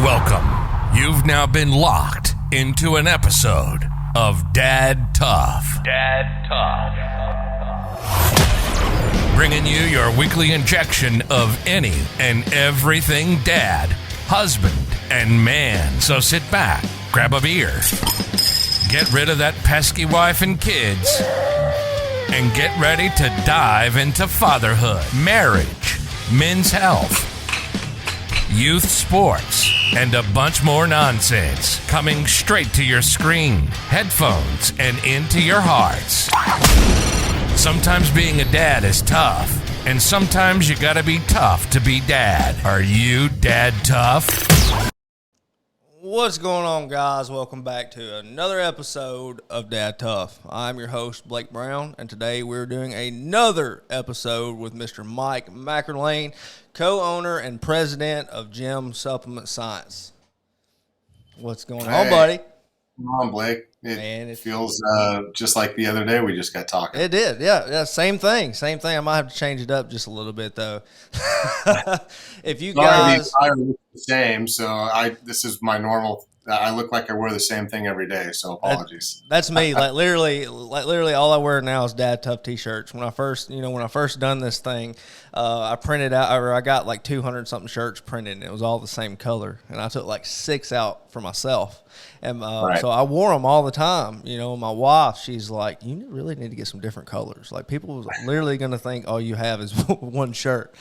Welcome. You've now been locked into an episode of DadTough. Bringing you your weekly injection of any and everything dad, husband, and man. So sit back, grab a beer, get rid of that pesky wife and kids, and get ready to dive into fatherhood, marriage, men's health, youth sports, and a bunch more nonsense coming straight to your screen, headphones, and into your hearts. Sometimes being a dad is tough, and sometimes you gotta be tough to be dad. Are you dad tough? What's going on, guys? Welcome back to another episode of DadTough. I'm your host, Blake Brown, and today we're doing another episode with Mr. Mike McErlane, co-owner and president of JYM Supplement Science. What's going on, buddy? Come on, Blake. It feels just like the other day we just got talking. It did, yeah. Same thing. I might have to change it up just a little bit, though. If you guys, the attire looks the same, so this is my normal. I look like I wear the same thing every day, so apologies. That's me. Like literally, all I wear now is DadTough t-shirts. When I first done this thing, I printed out, or I got like 200 something shirts printed, and it was all the same color. And I took like 6 out for myself, and so I wore them all the time. You know, my wife, she's like, "You really need to get some different colors." Like people was literally gonna think all you have is one shirt.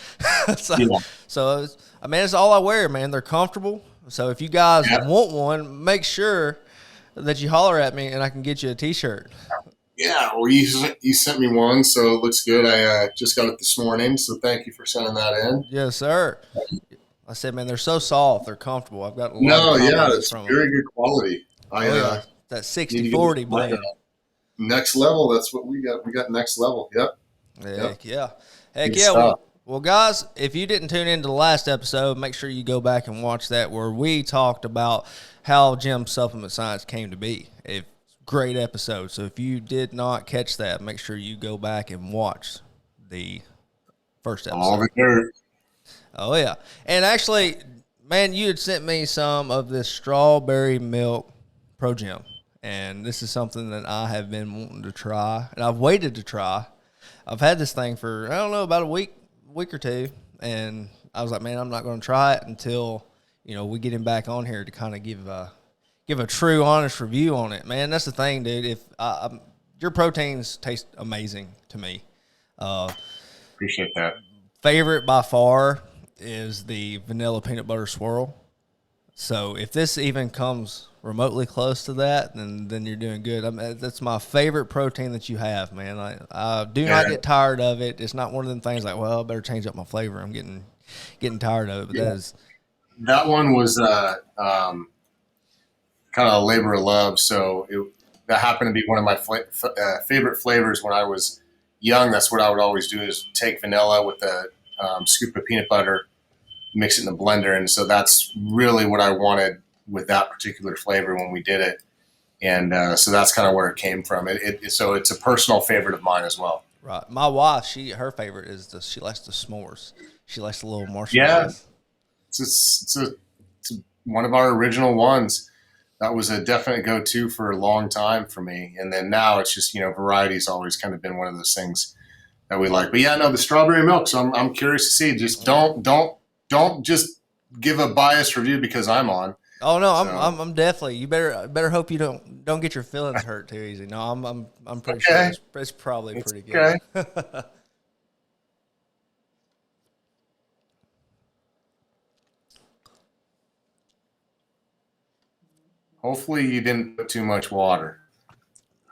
So it's all I wear, man. They're comfortable. So if you guys want one, make sure that you holler at me and I can get you a t-shirt. Yeah, well, you sent me one, so it looks good. I just got it this morning, so thank you for sending that in. Yes, sir. I said, man, they're so soft. They're comfortable. I've got it's very good quality. That 60-40 blend. Next level, that's what we got. We got next level. Yep. Heck yeah. Well, guys, if you didn't tune into the last episode, make sure you go back and watch that, where we talked about how JYM Supplement Science came to be. Great episode. So if you did not catch that, make sure you go back and watch the first episode. All the dirt. Oh, yeah. And actually, man, you had sent me some of this strawberry milk PROJYM, and this is something that I have been wanting to try, and I've waited to try. I've had this thing for, I don't know, about a week or two, and I was like, man, I'm not going to try it until we get him back on here to kind of give a true, honest review on it. Man, that's the thing, dude. If your proteins taste amazing to me. Appreciate that. Favorite by far is the vanilla peanut butter swirl. So if this even comes remotely close to that, then you're doing good. That's my favorite protein that you have, man. I do not get tired of it. It's not one of them things like, well, I better change up my flavor. I'm getting tired of it. But that one was kind of a labor of love. So that happened to be one of my favorite flavors when I was young. That's what I would always do, is take vanilla with a scoop of peanut butter, mix it in the blender. And so that's really what I wanted with that particular flavor when we did it. And so that's kind of where it came from. So it's a personal favorite of mine as well. Right. My wife, her favorite is she likes the s'mores. She likes the little marshmallows. Yeah. It's one of our original ones. That was a definite go-to for a long time for me. And then now it's just, variety's always kind of been one of those things that we like. But the strawberry milk. So I'm curious to see. Just don't just give a biased review because I'm on. Oh no, I'm definitely. You better hope you don't get your feelings hurt too easy. No, I'm pretty sure it's probably pretty good. Okay. Hopefully you didn't put too much water.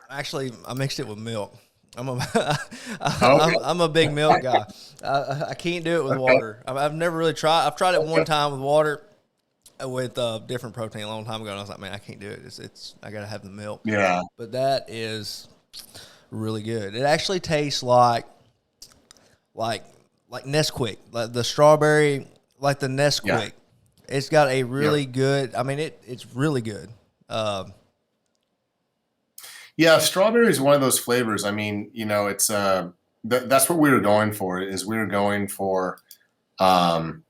Actually, I mixed it with milk. I'm a big milk guy. I can't do it with water. I've never really tried. I've tried it one time with water, with different protein a long time ago, and I was like, man, I can't do it. It's I gotta have the milk. Yeah. But that is really good. It actually tastes like Nesquik, like the strawberry, like the Nesquik. Yeah. It's got a really good. I mean, it's really good. Yeah, strawberry is one of those flavors. I mean, it's that's what we were going for. We were going for that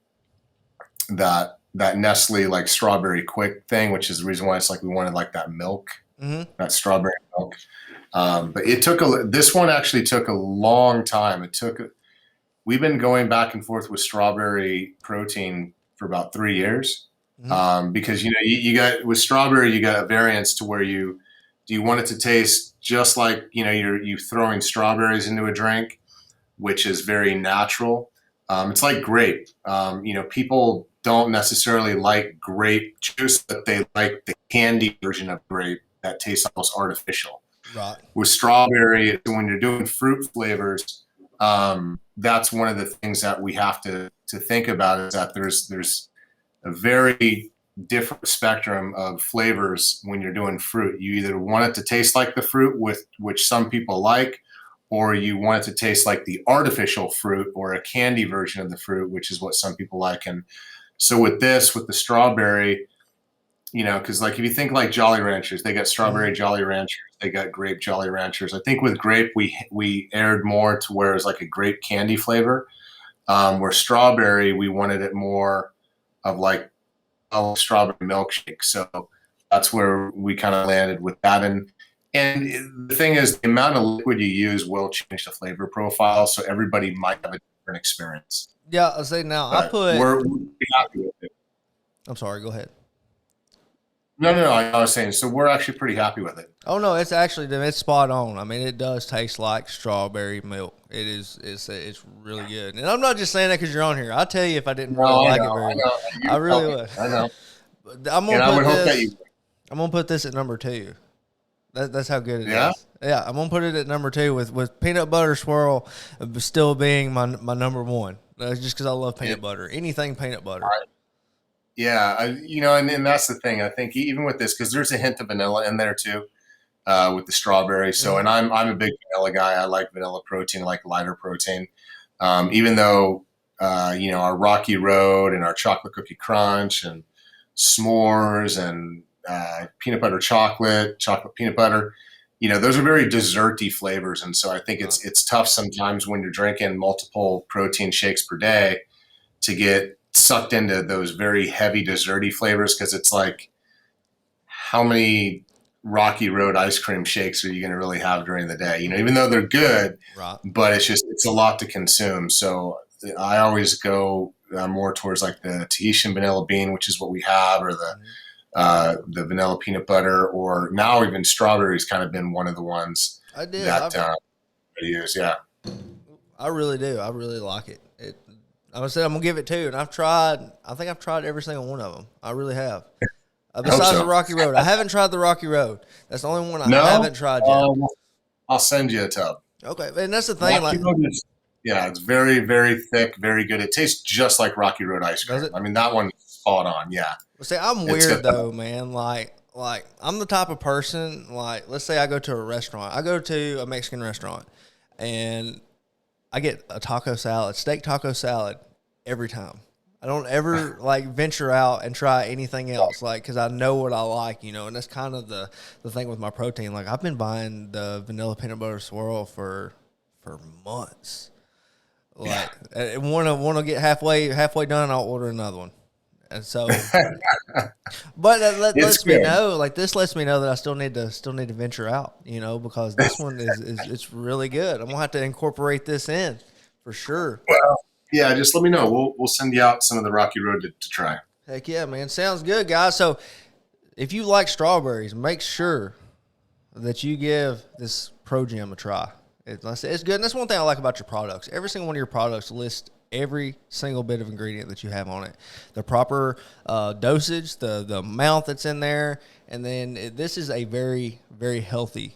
that Nestle like strawberry quick thing, which is the reason why it's like we wanted like that milk, that strawberry milk. But this one actually took a long time. We've been going back and forth with strawberry protein for about 3 years. Because, you got with strawberry, you got a variance to where do you want it to taste just like, you throwing strawberries into a drink, which is very natural. It's like grape. People don't necessarily like grape juice, but they like the candy version of grape that tastes almost artificial. Right. With strawberry, when you're doing fruit flavors, that's one of the things that we have to think about, is that there's a very different spectrum of flavors when you're doing fruit. You either want it to taste like the fruit, which some people like, or you want it to taste like the artificial fruit or a candy version of the fruit, which is what some people like. And so with the strawberry, because like if you think like Jolly Ranchers, they got strawberry Jolly Ranchers, they got grape Jolly Ranchers. I think with grape, we aired more to where it's like a grape candy flavor. Where strawberry, we wanted it more of like a strawberry milkshake. So that's where we kind of landed with that. And the thing is, the amount of liquid you use will change the flavor profile. So everybody might have a different experience. Yeah, I say now, But we're happy with it. I'm sorry, go ahead. No. I was saying, so we're actually pretty happy with it. Oh no, it's spot on. I mean, it does taste like strawberry milk. It's really good. And I'm not just saying that because you're on here. I'll tell you if I didn't really like it very much. I really would. I know. I'm gonna put this at number 2. That's how good it is. Yeah, I'm gonna put it at number 2 with peanut butter swirl still being my number 1. Just because I love peanut butter. Anything peanut butter. Right. Yeah, and that's the thing. I think even with this, because there's a hint of vanilla in there too, with the strawberry. So, and I'm a big vanilla guy. I like vanilla protein, I like lighter protein. Even though our Rocky Road and our chocolate cookie crunch and s'mores and peanut butter chocolate peanut butter, those are very desserty flavors. And so I think it's tough sometimes when you're drinking multiple protein shakes per day to get sucked into those very heavy desserty flavors, because it's like, how many Rocky Road ice cream shakes are you going to really have during the day? Even though they're good, right, but it's a lot to consume. So I always go more towards like the Tahitian vanilla bean, which is what we have, or the vanilla peanut butter, or now even strawberries kind of been one of the ones I use. Yeah, I really do. I really like it. I said I'm gonna give it 2, and I think I've tried every single one of them. I really have. Besides the Rocky Road, I haven't tried the Rocky Road. That's the only one I haven't tried yet. I'll send you a tub. Okay, and that's the thing. It's very, very thick, very good. It tastes just like Rocky Road ice cream. I mean, that one's spot on. Yeah. Well, see, I'm weird though, man. Like I'm the type of person. Like, let's say I go to a restaurant. I go to a Mexican restaurant, and I get a steak taco salad every time. I don't ever venture out and try anything else, because I know what I like, and that's kind of the thing with my protein. Like, I've been buying the vanilla peanut butter swirl for months. Want to get halfway done, I'll order another one. And so, but lets me know, this lets me know that I still need to venture out, because this one it's really good. I'm gonna have to incorporate this in for sure. Well, yeah, just let me know. We'll send you out some of the Rocky Road to try. Heck yeah, man! Sounds good, guys. So, if you like strawberries, make sure that you give this PROJYM a try. It's good, and that's one thing I like about your products. Every single one of your products lists every single bit of ingredient that you have on it, the proper dosage, the amount that's in there, and then this is a very, very healthy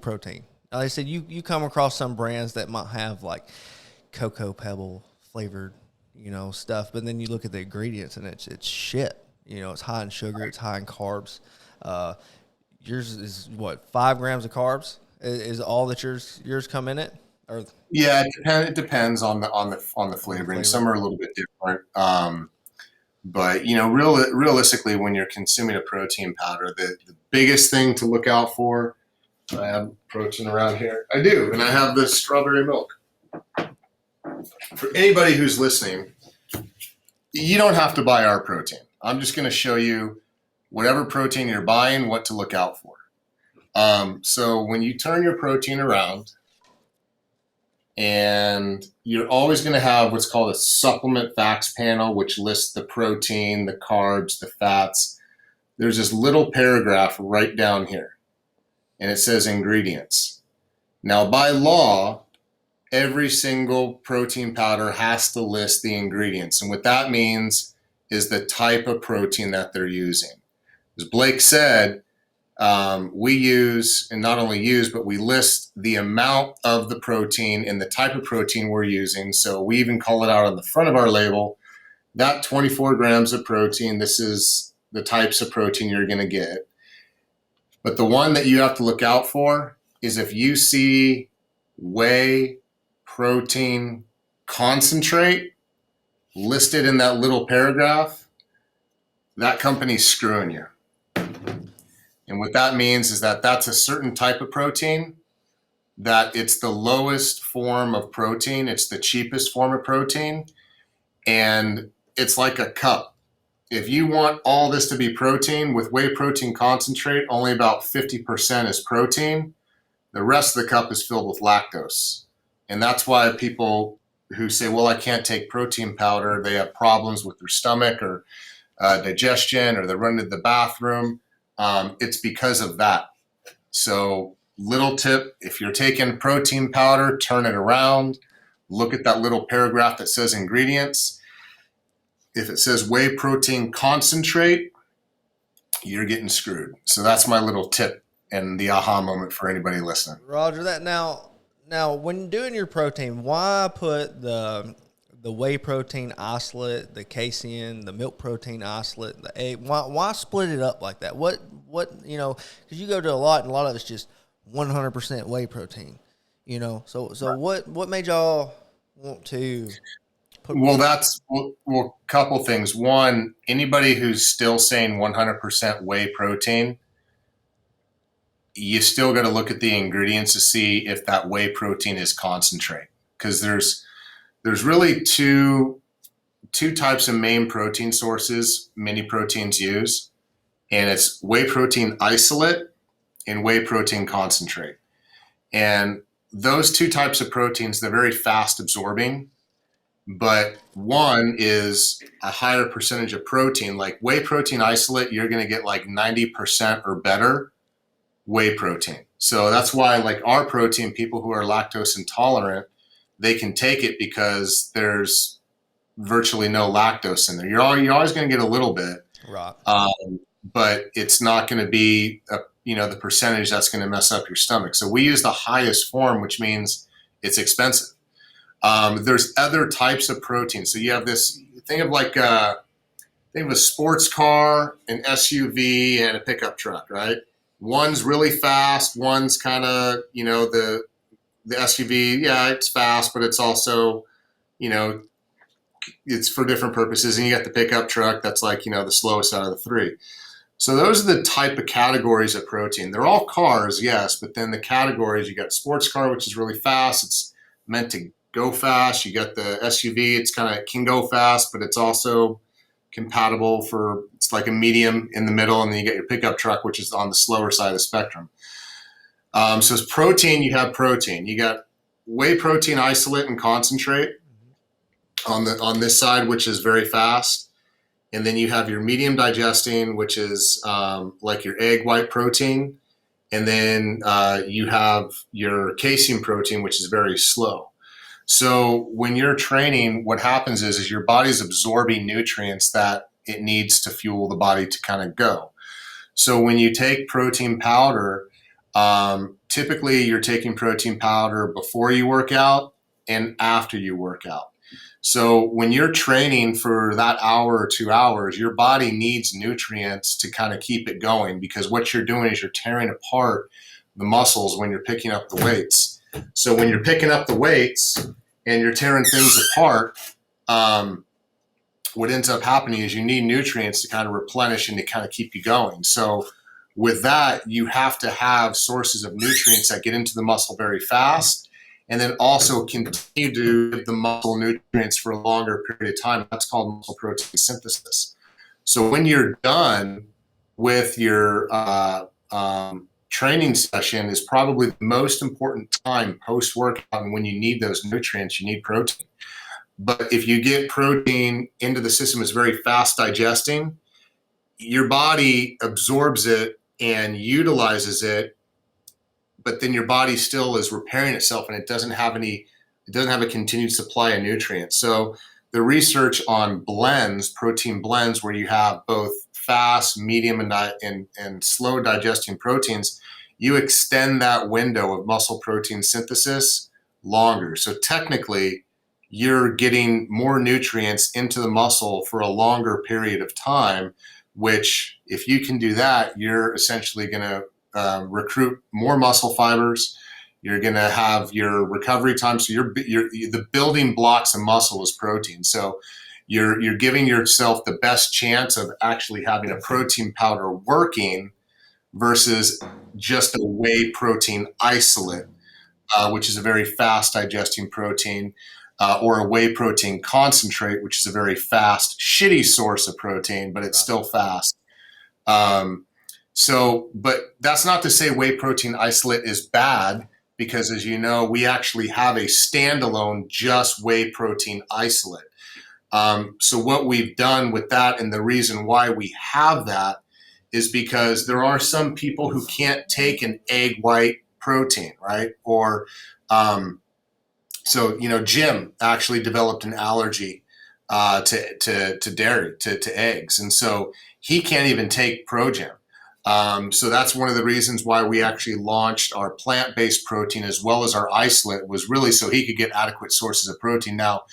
protein. Like I said, you come across some brands that might have like cocoa pebble flavored, stuff, but then you look at the ingredients and it's shit. It's high in sugar, it's high in carbs. Yours is what, 5 grams of carbs is all that yours come in it? Or yeah, it depends on the flavoring. Some are a little bit different. But realistically, when you're consuming a protein powder, the biggest thing to look out for, I have protein around here. I do, and I have this strawberry milk. For anybody who's listening, You don't have to buy our protein. I'm just going to show you whatever protein you're buying, what to look out for. So when you turn your protein around, and you're always going to have what's called a supplement facts panel, which lists the protein, the carbs, the fats. There's this little paragraph right down here, and it says ingredients. Now, by law, every single protein powder has to list the ingredients. And what that means is the type of protein that they're using. As Blake said, we use, and not only use, but we list the amount of the protein and the type of protein we're using. So we even call it out on the front of our label, that 24 grams of protein, this is the types of protein you're going to get. But the one that you have to look out for is if you see whey protein concentrate listed in that little paragraph, that company's screwing you. And what that means is that that's a certain type of protein, that it's the lowest form of protein, it's the cheapest form of protein, and it's like a cup. If you want all this to be protein, with whey protein concentrate, only about 50% is protein. The rest of the cup is filled with lactose. And that's why people who say, well, I can't take protein powder, they have problems with their stomach or digestion, or they're running to the bathroom. It's because of that. So little tip, if you're taking protein powder, turn it around, look at that little paragraph that says ingredients. If it says whey protein concentrate, you're getting screwed. So that's my little tip and the aha moment for anybody listening. Roger that. Now when doing your protein, why put the whey protein isolate, the casein, the milk protein isolate, the egg? Why split it up like that? What you know? Because you go to a lot, and a lot of it's just 100% whey protein. You know, so what made y'all want to put? Well, couple things. One, anybody who's still saying 100% whey protein, you still got to look at the ingredients to see if that whey protein is concentrate, because there's really two types of main protein sources many proteins use, and it's whey protein isolate and whey protein concentrate. And those two types of proteins, they're very fast absorbing, but one is a higher percentage of protein. Like whey protein isolate, you're going to get like 90% or better whey protein. So that's why, like our protein, people who are lactose intolerant, they can take it because there's virtually no lactose in there. You're always going to get a little bit, Right. But it's not going to be the percentage that's going to mess up your stomach. So we use the highest form, which means it's expensive. There's other types of protein. So you have this, think of a sports car, an SUV, and a pickup truck, right? One's really fast. One's kind of, the SUV, yeah, it's fast, but it's also, it's for different purposes. And you got the pickup truck that's like, the slowest out of the three. So those are the type of categories of protein. They're all cars, yes, but then the categories, you got sports car, which is really fast. It's meant to go fast. You got the SUV, it's kind of can go fast, but it's also compatible for, it's like a medium in the middle. And then you get your pickup truck, which is on the slower side of the spectrum. So it's protein, you have protein. You got whey protein isolate and concentrate on this side, which is very fast. And then you have your medium digesting, which is like your egg white protein. And then you have your casein protein, which is very slow. So when you're training, what happens is your body's absorbing nutrients that it needs to fuel the body to kind of go. So when you take protein powder, typically you're taking protein powder before you work out and after you work out. So when you're training for that hour or 2 hours, your body needs nutrients to kind of keep it going, because what you're doing is you're tearing apart the muscles when you're picking up the weights. So when you're picking up the weights and you're tearing things apart, what ends up happening is you need nutrients to kind of replenish and to kind of keep you going. So with that, you have to have sources of nutrients that get into the muscle very fast. and then also continue to give the muscle nutrients for a longer period of time. That's called muscle protein synthesis. So when you're done with your training session is probably the most important time post-workout, and when you need those nutrients, you need protein. But if you get protein into the system, it's very fast digesting, your body absorbs it and utilizes it, but then your body still is repairing itself, and it doesn't have a continued supply of nutrients. So the research on blends, protein blends, where you have both fast, medium, and slow digesting proteins, you extend that window of muscle protein synthesis longer. So technically, you're getting more nutrients into the muscle for a longer period of time, which if you can do that, you're essentially going to recruit more muscle fibers. You're going to have your recovery time. So the building blocks of muscle is protein. So you're giving yourself the best chance of actually having a protein powder working versus just a whey protein isolate, which is a very fast digesting protein, or a whey protein concentrate, which is a very fast, shitty source of protein, but it's still fast. But that's not to say whey protein isolate is bad, because as you know, we actually have a standalone just whey protein isolate. So what we've done with that, and the reason why we have that, is because there are some people who can't take an egg white protein, right? Or Jim actually developed an allergy to dairy, to eggs, and so he can't even take PROJYM. So that's one of the reasons why we actually launched our plant-based protein as well as our isolate, was really so he could get adequate sources of protein. Now,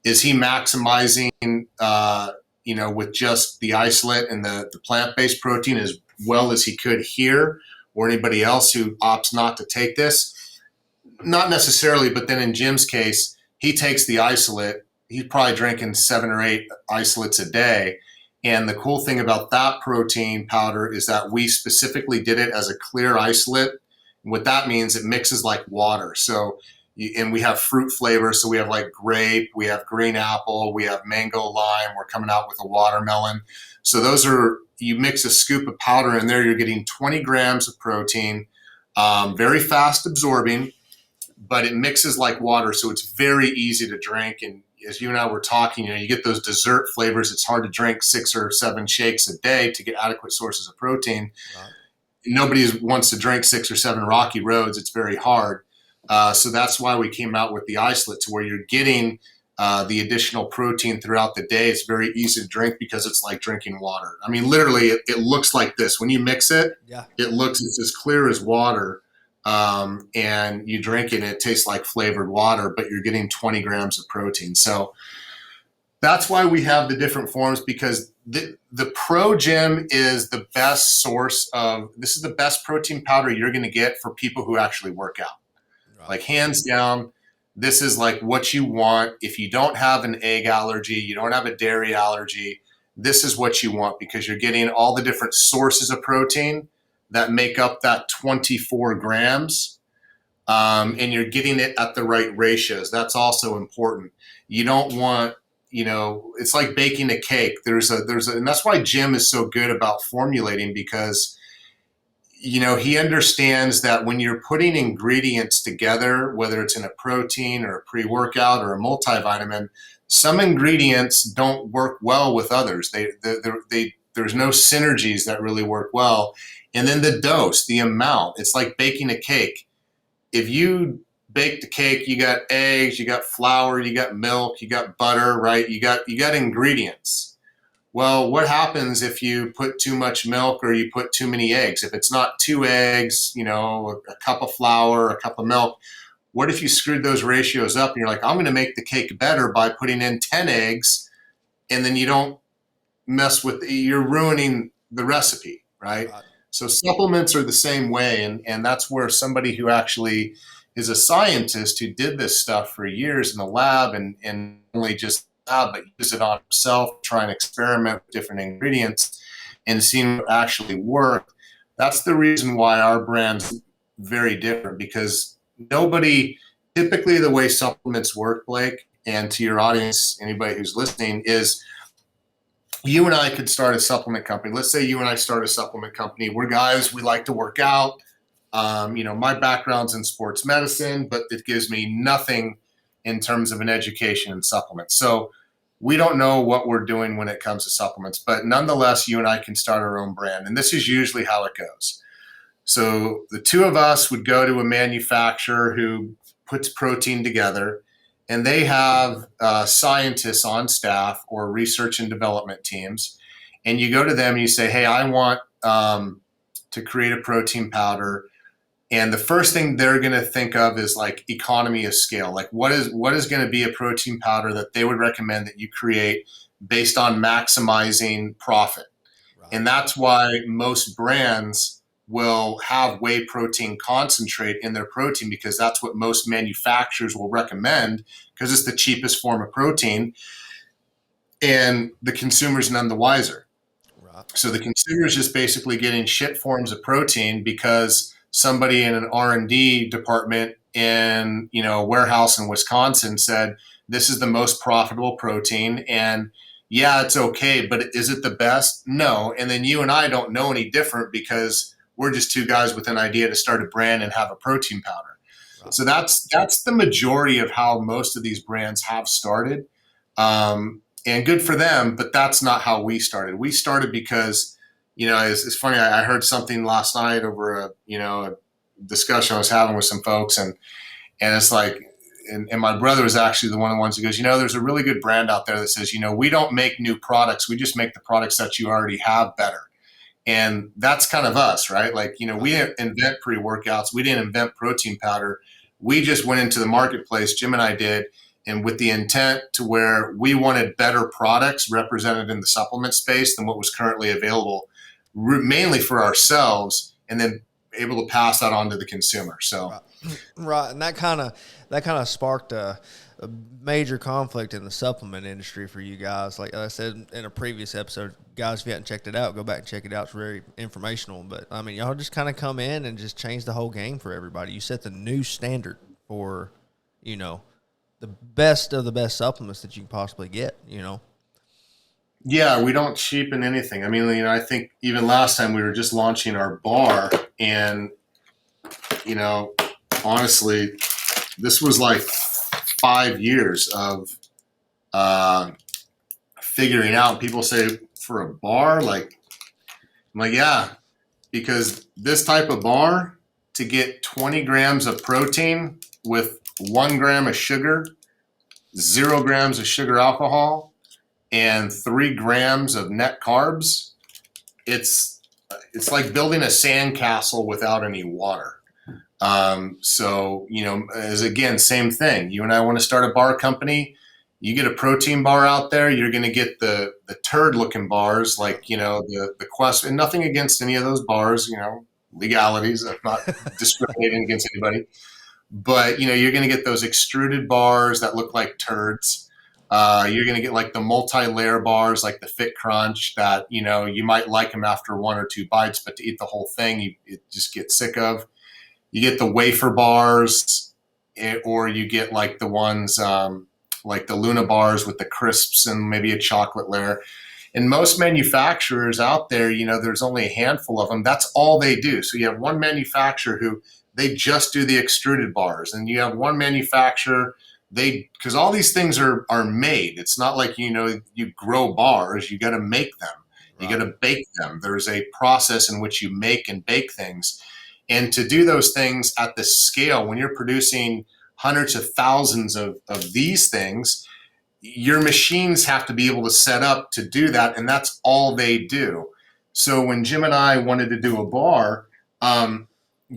is he maximizing, with just the isolate and the plant-based protein as well as he could here, or anybody else who opts not to take this? Not necessarily, but then in Jim's case, he takes the isolate. He's probably drinking 7 or 8 isolates a day. And the cool thing about that protein powder is that we specifically did it as a clear isolate. What that means, it mixes like water. So, and we have fruit flavors. So we have like grape, we have green apple, we have mango lime. We're coming out with a watermelon. So those are, you mix a scoop of powder in there, you're getting 20 grams of protein, very fast absorbing, but it mixes like water. So it's very easy to drink. And as you and I were talking, you get those dessert flavors. It's hard to drink 6 or 7 shakes a day to get adequate sources of protein. Right. Nobody wants to drink 6 or 7 Rocky Roads. It's very hard. So that's why we came out with the isolate, to where you're getting the additional protein throughout the day. It's very easy to drink because it's like drinking water. I mean, literally, it looks like this. When you mix it, it's as clear as water. And you drink it and it tastes like flavored water, but you're getting 20 grams of protein. So that's why we have the different forms, because the PROJYM is the best source this is the best protein powder you're going to get for people who actually work out. Right. Like hands down, this is like what you want. If you don't have an egg allergy, you don't have a dairy allergy, this is what you want, because you're getting all the different sources of protein that make up that 24 grams, and you're getting it at the right ratios. That's also important. You don't want, it's like baking a cake. And that's why Jim is so good about formulating, because, he understands that when you're putting ingredients together, whether it's in a protein or a pre-workout or a multivitamin, some ingredients don't work well with others. There's no synergies that really work well. And then the dose, the amount, it's like baking a cake. If you bake the cake, you got eggs, you got flour, you got milk, you got butter, right? You got ingredients. Well, what happens if you put too much milk or you put too many eggs? If it's not 2 eggs, a cup of flour, a cup of milk, what if you screwed those ratios up and you're like, I'm going to make the cake better by putting in 10 eggs, and then you don't you're ruining the recipe, right? So supplements are the same way, and that's where somebody who actually is a scientist who did this stuff for years in the lab and only just but use it on himself, try and experiment with different ingredients and seeing what actually work. That's the reason why our brand's very different, because nobody typically the way supplements work, Blake, and to your audience, anybody who's listening, is you and I could start a supplement company. Let's say you and I start a supplement company. We're guys, we like to work out. My background's in sports medicine, but it gives me nothing in terms of an education in supplements. So we don't know what we're doing when it comes to supplements, but nonetheless, you and I can start our own brand. And this is usually how it goes. So the two of us would go to a manufacturer who puts protein together, and they have scientists on staff or research and development teams. And you go to them and you say, hey, I want to create a protein powder. And the first thing they're going to think of is like economy of scale. Like what is going to be a protein powder that they would recommend that you create based on maximizing profit. Right. And that's why most brands will have whey protein concentrate in their protein, because that's what most manufacturers will recommend, because it's the cheapest form of protein, and the consumer's none the wiser. Right. So the consumer is just basically getting shit forms of protein because somebody in an R&D department in a warehouse in Wisconsin said this is the most profitable protein, and yeah, it's okay, but is it the best? No. And then you and I don't know any different because we're just two guys with an idea to start a brand and have a protein powder. Right. So that's the majority of how most of these brands have started, and good for them. But that's not how we started. We started because it's funny. I heard something last night over a discussion I was having with some folks, and it's like, and my brother was actually the one of the ones who goes, there's a really good brand out there that says, we don't make new products. We just make the products that you already have better. And that's kind of us, right? Like, we didn't invent pre-workouts. We didn't invent protein powder. We just went into the marketplace, Jim and I did, and with the intent to where we wanted better products represented in the supplement space than what was currently available, mainly for ourselves, and then able to pass that on to the consumer. So, right. And that kind of sparked a major conflict in the supplement industry for you guys. Like I said in a previous episode, guys, if you haven't checked it out, go back and check it out. It's very informational. But I mean, y'all just kind of come in and just change the whole game for everybody. You set the new standard for, the best of the best supplements that you can possibly get, Yeah, we don't cheapen anything. I mean, I think even last time we were just launching our bar, and, honestly, this was like 5 years of figuring out. People say, for a bar, like, I'm like, yeah, because this type of bar, to get 20 grams of protein with 1 gram of sugar, 0 grams of sugar alcohol, and 3 grams of net carbs, it's like building a sandcastle without any water. So, as again, same thing. You and I want to start a bar company. You get a protein bar out there, you're going to get the turd looking bars, like, the Quest, and nothing against any of those bars, legalities. I'm not discriminating against anybody, but, you're going to get those extruded bars that look like turds. You're going to get like the multi-layer bars, like the Fit Crunch, that, you might like them after 1 or 2 bites, but to eat the whole thing, you just get sick of. You get the wafer bars, or you get like the ones like the Luna bars with the crisps and maybe a chocolate layer. And most manufacturers out there, there's only a handful of them. That's all they do. So you have one manufacturer who they just do the extruded bars, and you have one manufacturer, because all these things are made. It's not like, you grow bars, you got to make them. Right. You got to bake them. There's a process in which you make and bake things. And to do those things at the scale, when you're producing hundreds of thousands of these things, your machines have to be able to set up to do that. And that's all they do. So when Jim and I wanted to do a bar,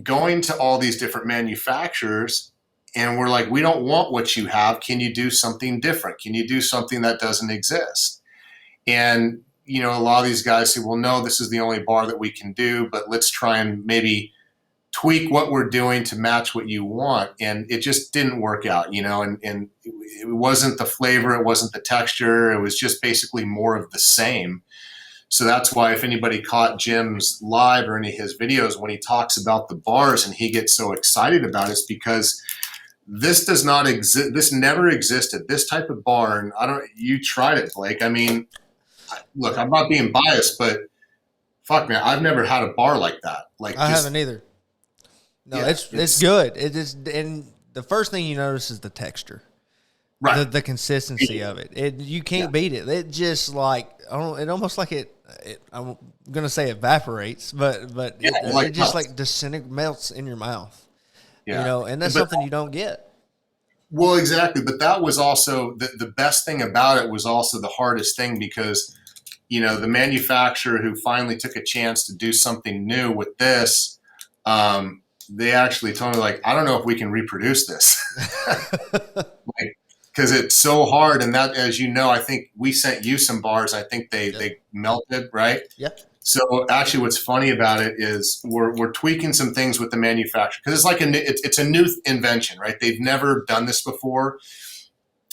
going to all these different manufacturers, and we're like, we don't want what you have. Can you do something different? Can you do something that doesn't exist? And, a lot of these guys say, well, no, this is the only bar that we can do, but let's try and maybe tweak what we're doing to match what you want. And it just didn't work out, and it wasn't the flavor, it wasn't the texture, it was just basically more of the same. So that's why if anybody caught Jim's live or any of his videos, when he talks about the bars and he gets so excited about it, it's because this does not exist. This never existed. This type of bar, and you tried it, Blake. I mean, look, I'm not being biased, but fuck, man, I've never had a bar like that. Like, I haven't either. No, yeah, it's good. It is, and the first thing you notice is the texture, right? The consistency of it. You can't beat it. It just like, I don't. It almost like it. I'm gonna say evaporates, but it just like melts in your mouth. Yeah. You know, and that's something you don't get. Well, exactly. But that was also the best thing about it was also the hardest thing because, you know, the manufacturer who finally took a chance to do something new with this, they actually told me, like, I don't know if we can reproduce this. Like, because it's so hard. And that, as you know, I think we sent you some bars. I think they melted, right? Yeah. So actually what's funny about it is we're tweaking some things with the manufacturer because it's like it's a new invention, right? They've never done this before.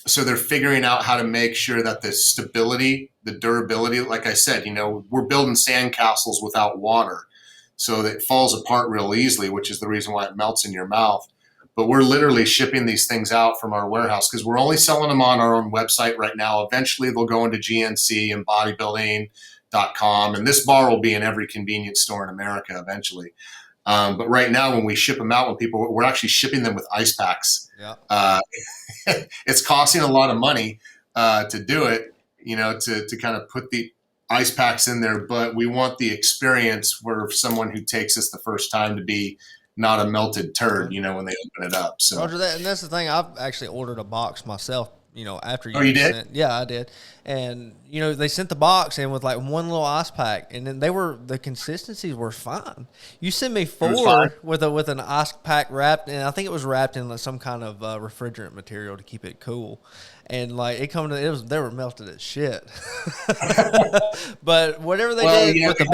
So they're figuring out how to make sure that the stability, the durability, like I said, you know, we're building sandcastles without water. So that it falls apart real easily, which is the reason why it melts in your mouth. But we're literally shipping these things out from our warehouse because we're only selling them on our own website right now. Eventually they'll go into GNC and bodybuilding.com, and this bar will be in every convenience store in America eventually. But right now, when we ship them out, we're actually shipping them with ice packs. Yeah. It's costing a lot of money to do it, you know, to kind of put the ice packs in there. But we want the experience for someone who takes this the first time to be not a melted turd, you know, when they open it up. So Roger that, and that's the thing. I've actually ordered a box myself. You know, after you. Oh, you did? Yeah, I did. And you know, they sent the box in with like one little ice pack, and then the consistencies were fine. You sent me 4 with an ice pack wrapped, and I think it was wrapped in like some kind of refrigerant material to keep it cool. And like they were melted as shit. But whatever they did with the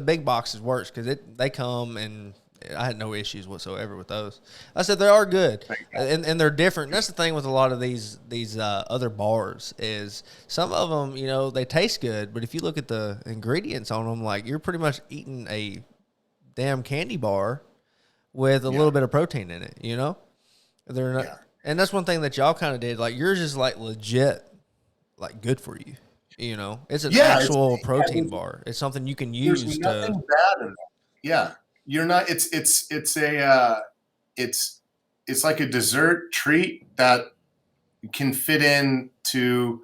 big boxes, works because they come and. I had no issues whatsoever with those. I said they are good, and they're different. That's the thing with a lot of these other bars is some of them, you know, they taste good, but if you look at the ingredients on them, like you're pretty much eating a damn candy bar with a little bit of protein in it. You know, they're not, and that's one thing that y'all kind of did. Like yours is like legit, like good for you. You know, it's an actual protein bar. It's something you can use. There's nothing bad in it. Yeah. You're not. It's like a dessert treat that can fit into,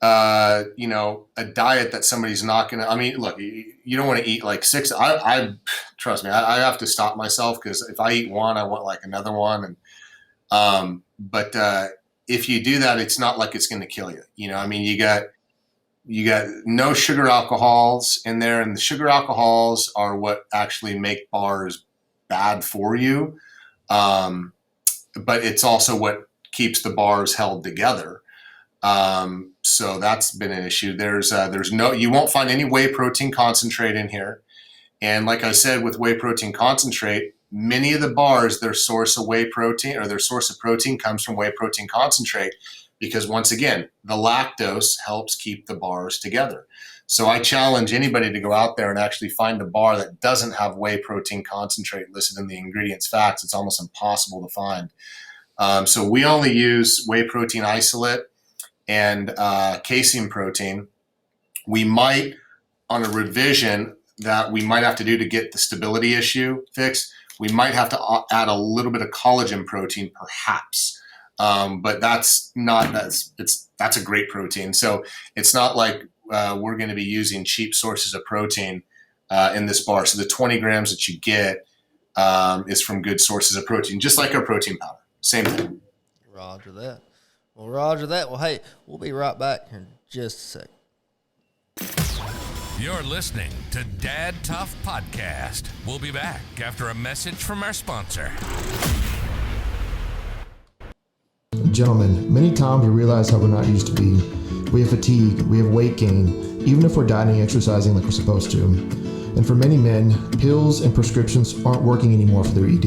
you know, a diet that somebody's not gonna. I mean, look, you don't want to eat like 6. I trust me. I have to stop myself because if I eat one, I want like another one. And but if you do that, it's not like it's going to kill you. You know, I mean, you got no sugar alcohols in there, and the sugar alcohols are what actually make bars bad for you. But it's also what keeps the bars held together. So that's been an issue. You won't find any whey protein concentrate in here. And like I said, with whey protein concentrate, many of the bars, their source of whey protein or their source of protein comes from whey protein concentrate. Because once again, the lactose helps keep the bars together. So I challenge anybody to go out there and actually find a bar that doesn't have whey protein concentrate listed in the ingredients facts. It's almost impossible to find. So we only use whey protein isolate and casein protein. We might, on a revision that we might have to do to get the stability issue fixed, we might have to add a little bit of collagen protein perhaps. But that's a great protein. So it's not like we're going to be using cheap sources of protein in this bar. So the 20 grams that you get is from good sources of protein, just like our protein powder. Same thing. Roger that. Well, hey, we'll be right back in just a sec. You're listening to DadTough Podcast. We'll be back after a message from our sponsor. Gentlemen, many times we realize how we're not used to be. We have fatigue, we have weight gain, even if we're dieting and exercising like we're supposed to. And for many men, pills and prescriptions aren't working anymore for their ED.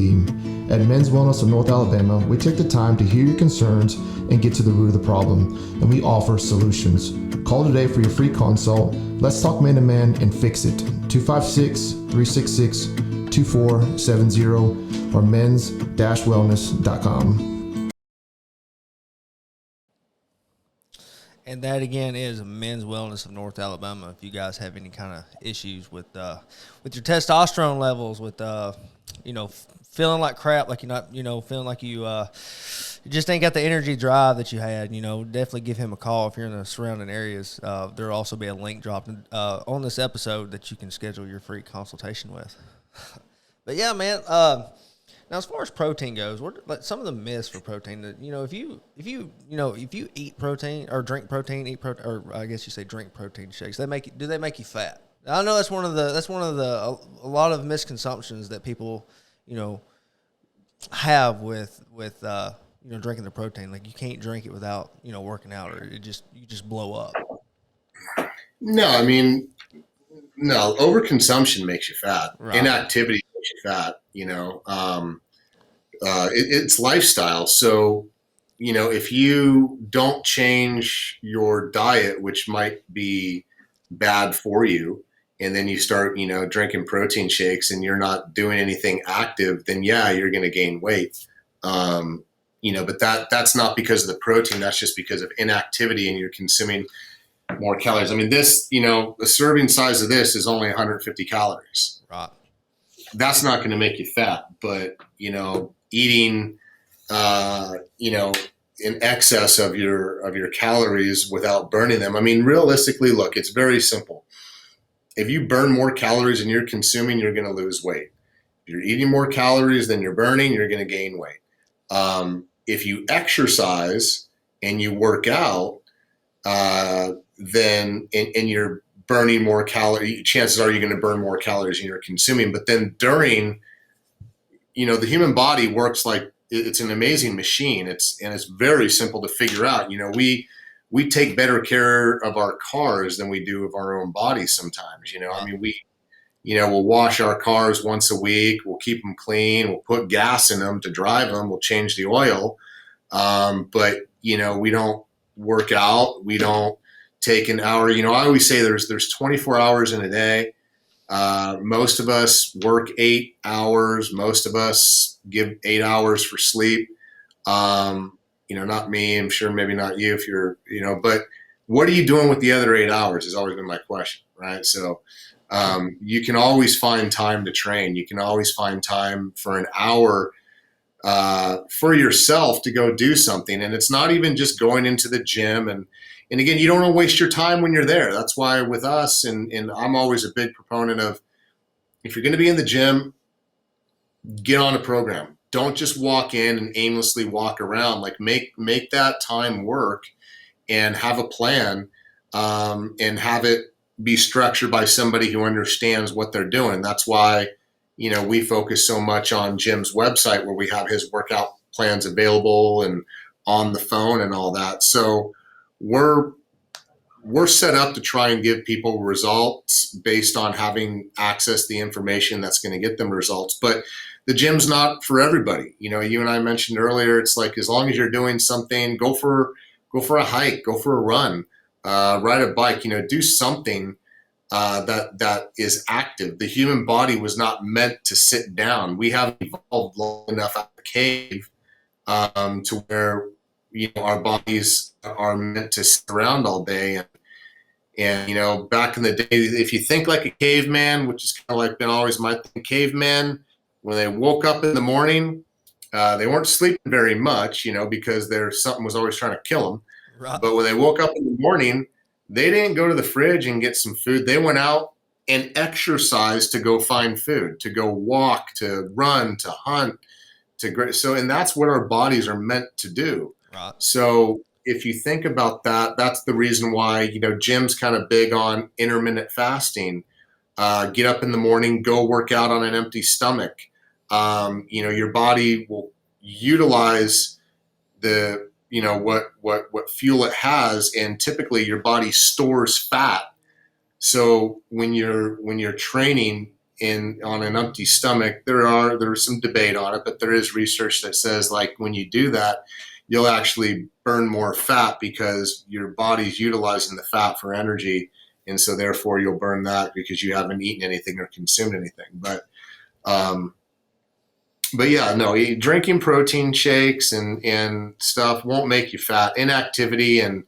At Men's Wellness of North Alabama, we take the time to hear your concerns and get to the root of the problem, and we offer solutions. Call today for your free consult. Let's talk man to man and fix it. 256-366-2470, or mens-wellness.com. And that again is Men's Wellness of North Alabama. If you guys have any kind of issues with your testosterone levels, with feeling like crap, like you're not, feeling like you just ain't got the energy drive that you had, definitely give him a call if you're in the surrounding areas. There'll also be a link dropped on this episode that you can schedule your free consultation with. But yeah, man. Now, as far as protein goes, what like some of the myths for protein? That if you eat protein or drink protein, or I guess you say drink protein shakes, do they make you fat? I know that's one of the a lot of misconceptions that people have with drinking the protein. Like you can't drink it without working out, or you just blow up. No, I mean, no, overconsumption makes you fat. Right. Inactivity makes you fat. It's lifestyle. So, if you don't change your diet, which might be bad for you, and then you start, drinking protein shakes and you're not doing anything active, then yeah, you're going to gain weight. But that's not because of the protein. That's just because of inactivity and you're consuming more calories. I mean, this, the serving size of this is only 150 calories. Right. That's not going to make you fat, but, eating, in excess of your calories without burning them. I mean, realistically, look, it's very simple. If you burn more calories than you're consuming, you're going to lose weight. If you're eating more calories than you're burning, you're going to gain weight. If you exercise and you work out, then and you're burning more calories, chances are you're going to burn more calories than you're consuming. But then during, the human body works like it's an amazing machine. It's very simple to figure out. We take better care of our cars than we do of our own bodies sometimes. I mean, we'll wash our cars once a week. We'll keep them clean. We'll put gas in them to drive them. We'll change the oil. But we don't work out. We don't take an hour. I always say there's 24 hours in a day. Most of us work 8 hours. Most of us give 8 hours for sleep. Not me. I'm sure maybe not you if you're, but what are you doing with the other 8 hours has always been my question, right? So you can always find time to train. You can always find time for an hour for yourself to go do something. And it's not even just going into the gym. And again, you don't want to waste your time when you're there. That's why with us, and I'm always a big proponent of, if you're going to be in the gym, get on a program. Don't just walk in and aimlessly walk around. Like make that time work and have a plan, and have it be structured by somebody who understands what they're doing. That's why, we focus so much on Jim's website, where we have his workout plans available and on the phone and all that. So we're set up to try and give people results based on having access to the information that's going to get them results. But the gym's not for everybody. You and I mentioned earlier, it's like, as long as you're doing something, go for a hike, go for a run, ride a bike, do something that is active. The human body was not meant to sit down. We haven't evolved long enough out of the cave to where our bodies are meant to sit around all day. And back in the day, if you think like a caveman, which is kind of like been always my thing, caveman, when they woke up in the morning, they weren't sleeping very much, because something was always trying to kill them. Right. But when they woke up in the morning, they didn't go to the fridge and get some food. They went out and exercised to go find food, to go walk, to run, to hunt, and that's what our bodies are meant to do. Right. So if you think about that, that's the reason why, Jim's kind of big on intermittent fasting. Get up in the morning, go work out on an empty stomach. Your body will utilize the, what fuel it has, and typically your body stores fat. So when you're training on an empty stomach, there's some debate on it, but there is research that says, like, when you do that, you'll actually burn more fat because your body's utilizing the fat for energy. And so therefore you'll burn that because you haven't eaten anything or consumed anything. But But yeah, no, drinking protein shakes and stuff won't make you fat. Inactivity and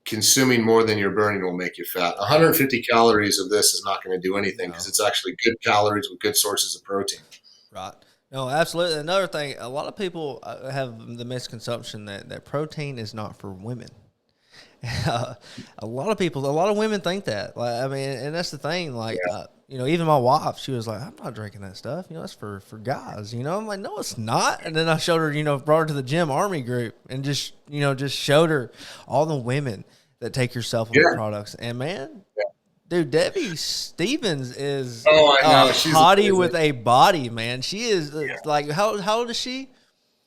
consuming more than you're burning will make you fat. 150 calories of this is not going to do anything because it's actually good calories with good sources of protein. Right. No, absolutely. Another thing, a lot of people have the misconception that protein is not for women. A lot of women think that. Like, I mean, and that's the thing. Like, even my wife, she was like, "I'm not drinking that stuff. That's for guys." I'm like, "No, it's not." And then I showed her, brought her to the gym army group, and just showed her all the women that take your supplement products. And man, dude, Debbie Stevens is a hottie with a body, man. She is like, how old is she?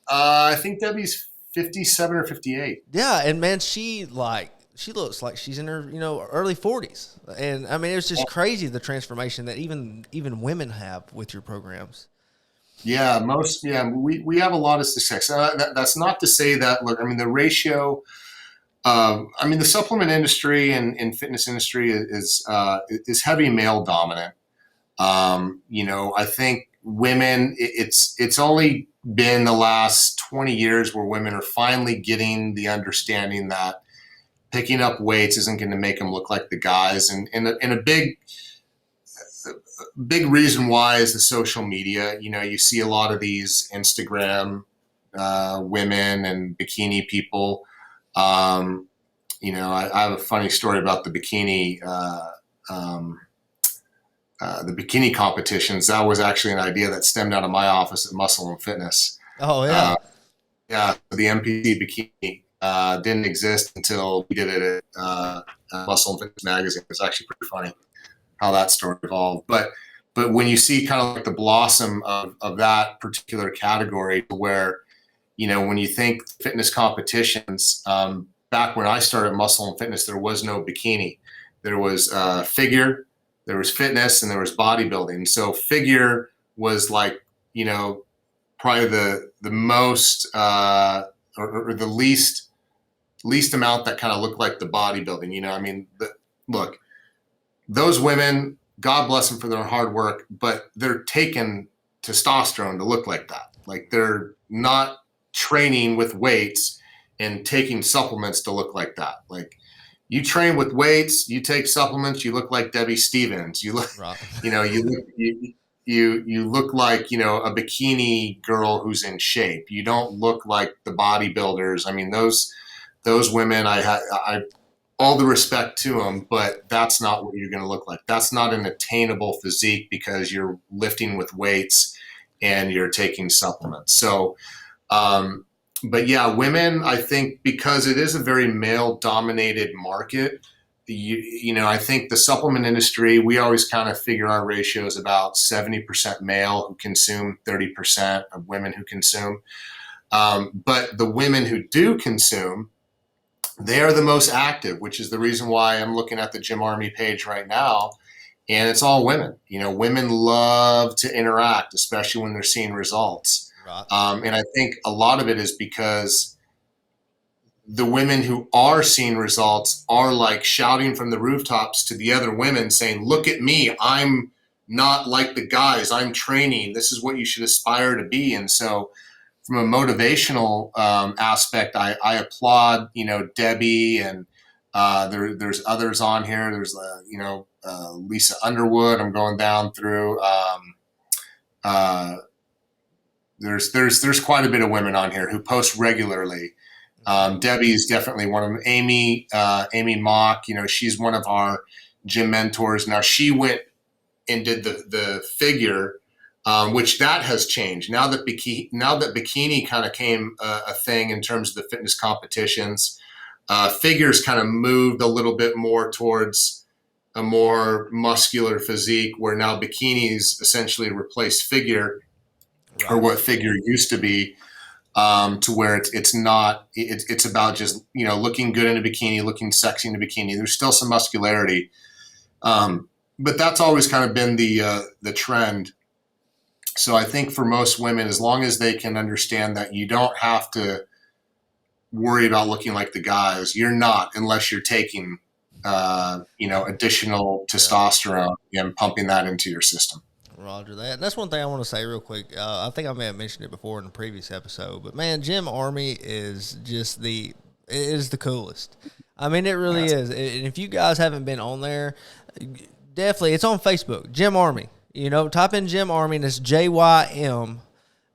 I think Debbie's 57 or 58. Yeah, and man, she looks like she's in her early 40s, and I mean it's just crazy the transformation that even women have with your programs. Yeah, we have a lot of success. That's not to say that. Look, I mean the ratio. The supplement industry and fitness industry is heavy male dominant. I think women. It's only been the last 20 years where women are finally getting the understanding that picking up weights isn't going to make them look like the guys. And a big reason why is the social media. You see a lot of these Instagram women and bikini people. I have a funny story about the bikini competitions. That was actually an idea that stemmed out of my office at Muscle and Fitness. Oh yeah. The MPC bikini didn't exist until we did it at Muscle and Fitness magazine. It's actually pretty funny how that story evolved. But when you see kind of like the blossom of that particular category, where when you think fitness competitions, back when I started Muscle and Fitness, there was no bikini. There was figure, there was fitness, and there was bodybuilding. So figure was like probably the most or the least amount that kind of looked like the bodybuilding. Look, those women, God bless them for their hard work, but they're taking testosterone to look like that. Like they're not training with weights and taking supplements to look like that. Like you train with weights, you take supplements, you look like Debbie Stevens. You look, right. You look like, a bikini girl who's in shape. You don't look like the bodybuilders. I mean, those women, I all the respect to them, but that's not what you're going to look like. That's not an attainable physique because you're lifting with weights and you're taking supplements. So, but yeah, women, I think because it is a very male dominated market, I think the supplement industry, we always kind of figure our ratios about 70% male who consume, 30% of women who consume. But the women who do consume, they are the most active, which is the reason why I'm looking at the Gym Army page right now. And it's all women. Women love to interact, especially when they're seeing results. Right. And I think a lot of it is because the women who are seeing results are like shouting from the rooftops to the other women saying, look at me, I'm not like the guys, I'm training. This is what you should aspire to be. And so from a motivational aspect, I applaud, Debbie and there's others on here. There's, Lisa Underwood. I'm going down through. There's quite a bit of women on here who post regularly. Debbie is definitely one of them. Amy Mock, she's one of our gym mentors. Now she went and did the figure. Which that has changed now that bikini kind of came a thing in terms of the fitness competitions. Figures kind of moved a little bit more towards a more muscular physique, where now bikinis essentially replace figure, right, or what figure used to be, to where it's not. It's about just looking good in a bikini, looking sexy in a bikini. There's still some muscularity, but that's always kind of been the trend. So I think for most women, as long as they can understand that you don't have to worry about looking like the guys, you're not, unless you're taking, additional testosterone and pumping that into your system. Roger that. And that's one thing I want to say real quick. I think I may have mentioned it before in a previous episode, but man, Gym Army is just it is the coolest. I mean, it really is. And if you guys haven't been on there, definitely, it's on Facebook, Gym Army. You know, type in Gym Army, and it's JYM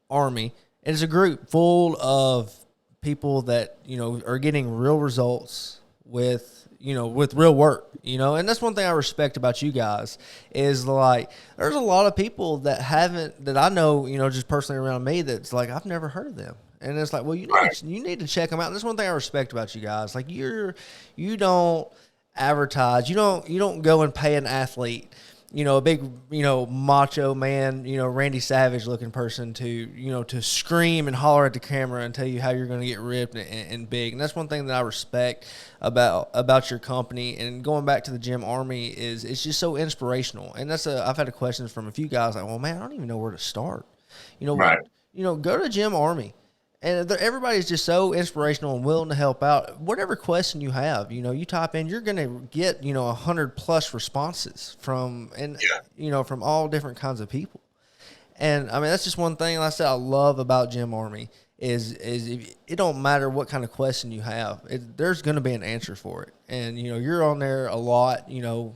Army. And it's a group full of people that, you know, are getting real results with real work, you know. And that's one thing I respect about you guys is, like, there's a lot of people that I know, you know, just personally around me, that's like, I've never heard of them. And it's like, well, you need to check them out. And that's one thing I respect about you guys. Like, you don't advertise. You don't go and pay an athlete, you know, a big, you know, macho man, you know, Randy Savage looking person to scream and holler at the camera and tell you how you're going to get ripped and big. And that's one thing that I respect about your company. And going back to the Gym Army is it's just so inspirational. And I've had questions from a few guys like, well, man, I don't even know where to start. You know, go to Gym Army. And everybody's just so inspirational and willing to help out. Whatever question you have, you know, you type in, you're going to get, you know, 100+ responses from all different kinds of people. And I mean, that's just one thing, like I said, I love about Gym Army is it don't matter what kind of question you have, there's going to be an answer for it. And, you know, you're on there a lot, you know,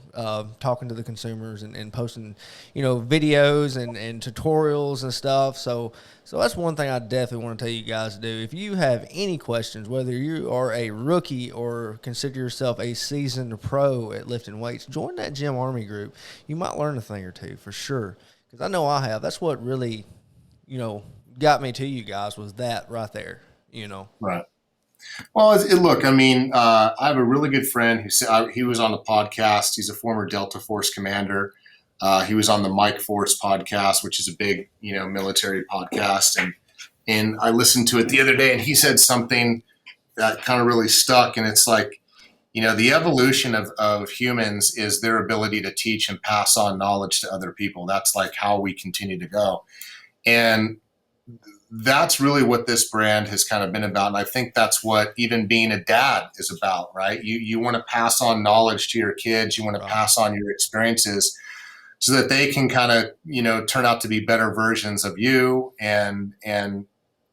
talking to the consumers and posting, you know, videos and tutorials and stuff. So that's one thing I definitely want to tell you guys to do. If you have any questions, whether you are a rookie or consider yourself a seasoned pro at lifting weights, join that Gym Army group. You might learn a thing or two for sure. Because I know I have. That's what really, you know, got me to you guys, was that right there, you know. Right. Well, look, I mean, I have a really good friend who said he was on the podcast. He's a former Delta Force commander. He was on the Mike Force podcast, which is a big, you know, military podcast. And I listened to it the other day, and he said something that kind of really stuck. And it's like, you know, the evolution of humans is their ability to teach and pass on knowledge to other people. That's like how we continue to go. And that's really what this brand has kind of been about. And I think that's what even being a dad is about, right? You want to pass on knowledge to your kids. You want to pass on your experiences so that they can kind of, you know, turn out to be better versions of you. And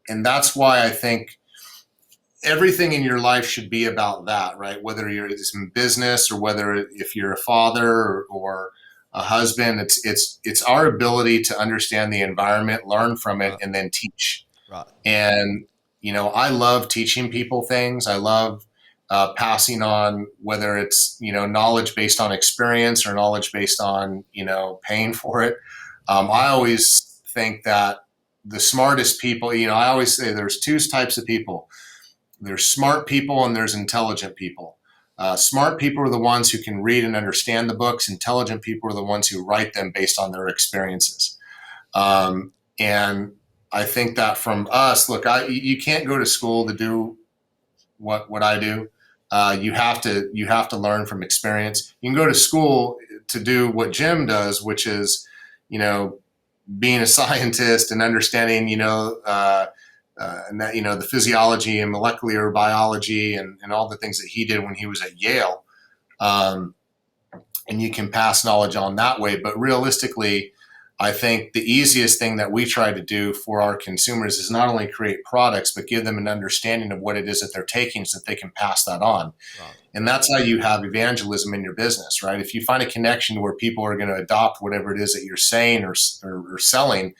that's why I think everything in your life should be about that, right? Whether you're in business or whether if you're a father or a husband, it's our ability to understand the environment, learn from it, and then teach. Right. And, you know, I love teaching people things. I love passing on, whether it's, you know, knowledge based on experience or knowledge based on, you know, paying for it. I always think that the smartest people, you know, I always say there's two types of people. There's smart people and there's intelligent people. Smart people are the ones who can read and understand the books. Intelligent people are the ones who write them based on their experiences. And I think that from us, look, you can't go to school to do what I do. You have to learn from experience. You can go to school to do what Jim does, which is, you know, being a scientist and understanding, you know, and that, you know, the physiology and molecular biology and all the things that he did when he was at Yale. And you can pass knowledge on that way. But realistically, I think the easiest thing that we try to do for our consumers is not only create products, but give them an understanding of what it is that they're taking so that they can pass that on. Right. And that's how you have evangelism in your business, right? If you find a connection where people are going to adopt whatever it is that you're saying or selling,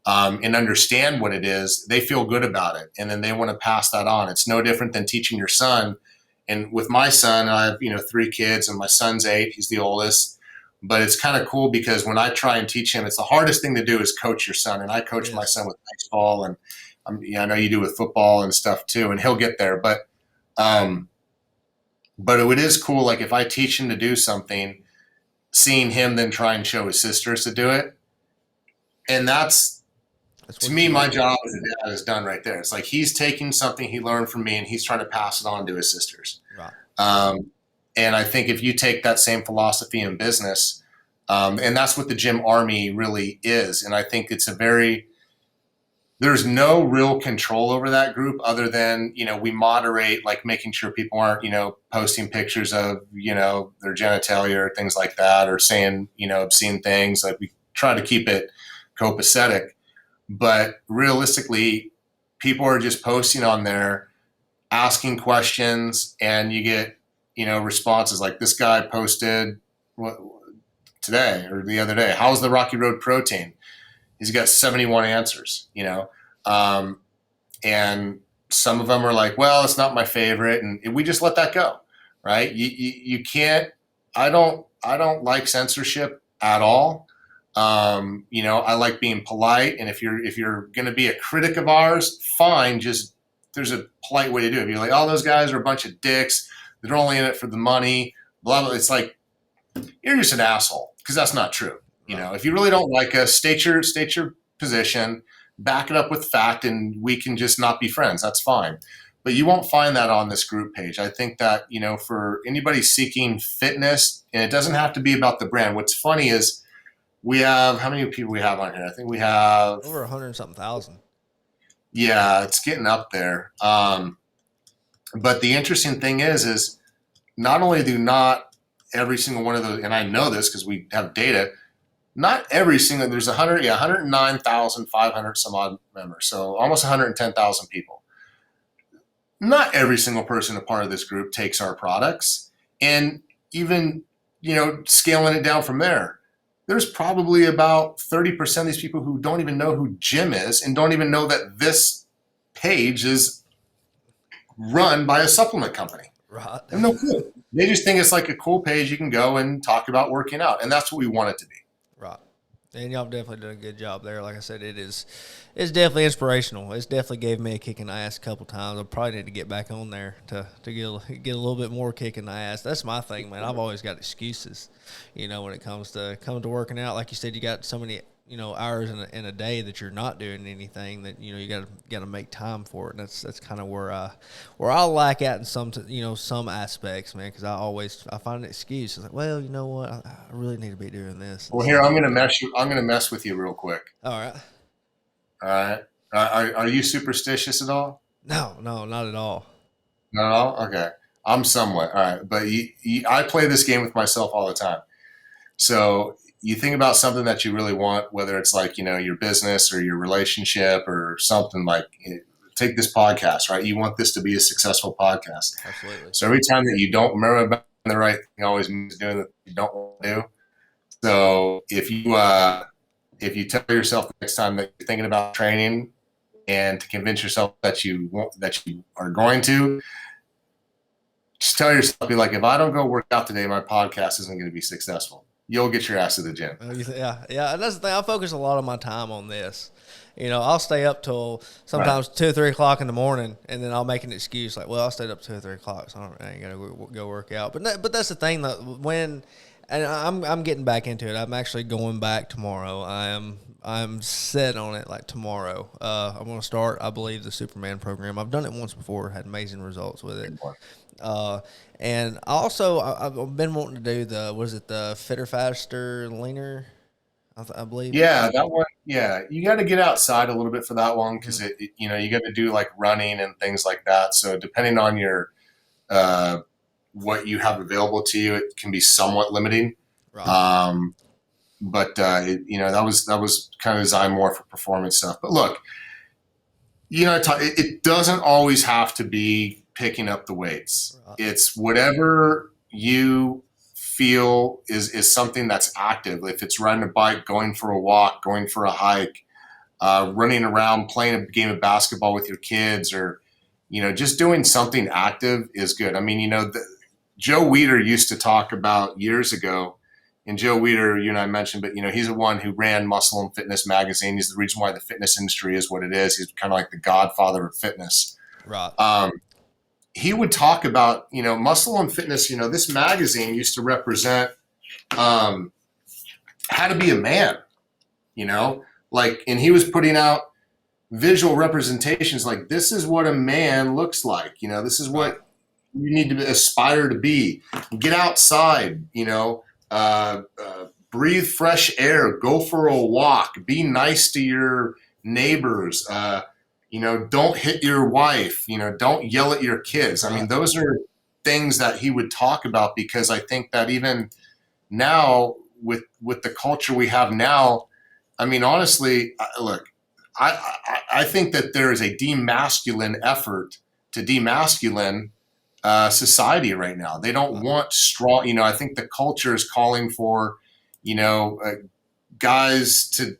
and understand what it is, they feel good about it. And then they want to pass that on. It's no different than teaching your son. And with my son, I have, you know, 3 kids and my son's 8, he's the oldest, but it's kind of cool because when I try and teach him, it's the hardest thing to do is coach your son. And I coach my son with baseball and I know you do with football and stuff too, and he'll get there. But it is cool. Like if I teach him to do something, seeing him then try and show his sisters to do it. And that's to me, my job as a dad is done right there. It's like he's taking something he learned from me and he's trying to pass it on to his sisters. Right. And I think if you take that same philosophy in business, and that's what the Gym Army really is. And I think it's there's no real control over that group other than, you know, we moderate, like making sure people aren't, you know, posting pictures of, you know, their genitalia or things like that, or saying, you know, obscene things. Like we try to keep it copacetic. But realistically, people are just posting on there, asking questions, and you get, responses like this guy posted today or the other day, how's the Rocky Road protein? He's got 71 answers, and some of them are like, well, it's not my favorite. And we just let that go, right? You can't, I don't like censorship at all. I like being polite. And if you're going to be a critic of ours, fine. Just, there's a polite way to do it. If you're like, oh, those guys are a bunch of dicks. They're only in it for the money, blah, blah. It's like, you're just an asshole, because that's not true. If you really don't like us, state your position, back it up with fact, and we can just not be friends. That's fine. But you won't find that on this group page. I think that, for anybody seeking fitness, and it doesn't have to be about the brand. What's funny is we have, how many people we have on here? I think we have over 100-something thousand. Yeah, it's getting up there. But the interesting thing is not only do not every single one of those, and I know this because we have data, not every single, there's 109,500 some odd members, so almost 110,000 people. Not every single person a part of this group takes our products. And even, scaling it down from there, there's probably about 30% of these people who don't even know who JYM is and don't even know that this page is run by a supplement company. Right. They have no clue. They just think it's like a cool page you can go and talk about working out. And that's what we want it to be. Right. And y'all definitely done a good job there. Like I said, it's definitely inspirational. It's definitely gave me a kick in the ass a couple times. I probably need to get back on there to get a little bit more kick in the ass. That's my thing, man. I've always got excuses, when it comes to working out. Like you said, you got so many hours in a day that you're not doing anything that you got to make time for it. And that's kind of where I lack at in some some aspects, man, because I find an excuse. It's like, well, you know what, I really need to be doing this. Well, here, I'm gonna mess with you real quick. All right. Are you superstitious at all? No, not at all. Not at all? Okay. I'm somewhat. All right. But I play this game with myself all the time. So you think about something that you really want, whether it's like, your business or your relationship or something like, take this podcast, right? You want this to be a successful podcast. Absolutely. So every time that you don't remember about the right thing, always means doing that you don't want to do. So if you tell yourself the next time that you're thinking about training and to convince yourself that you are going to, just tell yourself, be like, if I don't go work out today, my podcast isn't going to be successful. You'll get your ass to the gym. Yeah. And that's the thing. I focus a lot of my time on this. I'll stay up till sometimes 2 or 3 o'clock in the morning, and then I'll make an excuse like, well, I stayed up 2 or 3 o'clock, so I ain't gotta go work out. But that's the thing that and I'm getting back into it. I'm actually going back tomorrow. I'm set on it like tomorrow. I'm going to start, I believe, the Superman program. I've done it once before, had amazing results with it. And also, I've been wanting to do the Fitter, Faster, Leaner, I believe. Yeah, that one. Yeah, you got to get outside a little bit for that one because you got to do like running and things like that. So depending on your what you have available to you, it can be somewhat limiting. Right. But that was kind of designed more for performance stuff. But look, it doesn't always have to be picking up the weights. Right. It's whatever you feel is something that's active. If it's riding a bike, going for a walk, going for a hike, running around, playing a game of basketball with your kids, or just doing something active is good. I mean, Joe Weider used to talk about years ago. And Joe Weider, you and I mentioned, but he's the one who ran Muscle and Fitness magazine. He's the reason why the fitness industry is what it is. He's kind of like the godfather of fitness. Right. He would talk about, Muscle and Fitness. This magazine used to represent how to be a man. And he was putting out visual representations like, this is what a man looks like. This is what you need to aspire to be. Get outside. Breathe fresh air, go for a walk, be nice to your neighbors, don't hit your wife, don't yell at your kids. I mean, those are things that he would talk about because I think that even now with the culture we have now, I mean, honestly, look, I think that there is a demasculine effort to demasculine society right now. They don't want strong, I think the culture is calling for, guys to,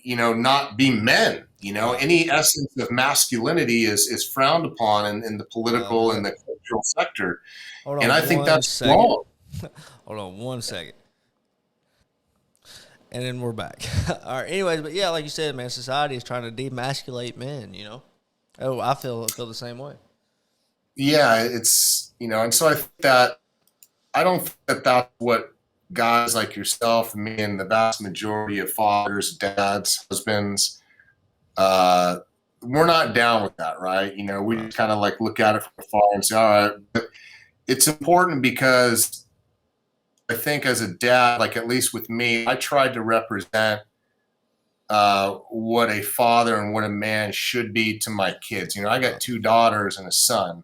not be men. Any essence of masculinity is frowned upon in the political and the cultural sector. And I think that's wrong. Hold on 1 second. And then we're back. All right. Anyways, but yeah, like you said, man, society is trying to demasculate men, Oh, I feel the same way. Yeah, it's, and so I don't think that that's what guys like yourself, me, and the vast majority of fathers, dads, husbands, we're not down with that, right? We just kind of like look at it from afar and say, all right. But it's important because I think as a dad, like at least with me, I tried to represent what a father and what a man should be to my kids. I got 2 daughters and a son,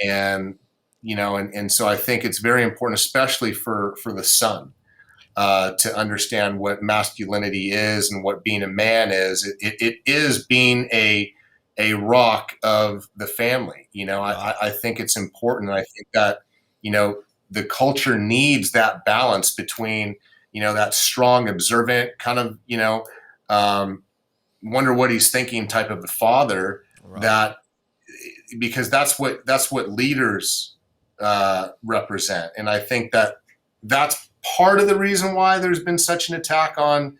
and and so I think it's very important, especially for the son, to understand what masculinity is and what being a man is. It is being a rock of the family. I think it's important. And I think that the culture needs that balance between that strong, observant kind of wonder what he's thinking type of the father, that because that's what leaders represent. And I think that's part of the reason why there's been such an attack on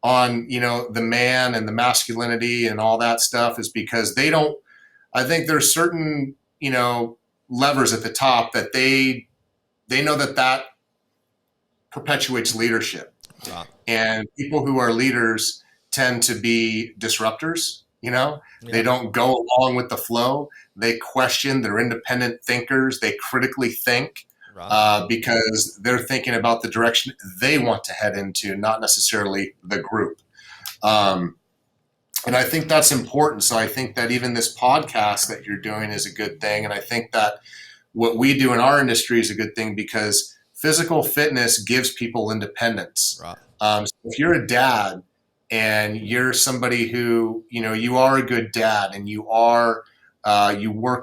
the man and the masculinity and all that stuff, is because I think there's certain levers at the top that they know that perpetuates leadership. Wow. And people who are leaders tend to be disruptors. They don't go along with the flow. They question. They're independent thinkers. They critically think because they're thinking about the direction they want to head into, not necessarily the group. And I think that's important. So I think that even this podcast that you're doing is a good thing. And I think that what we do in our industry is a good thing, because physical fitness gives people independence. Right. So if you're a dad and you're somebody who, you are a good dad and you work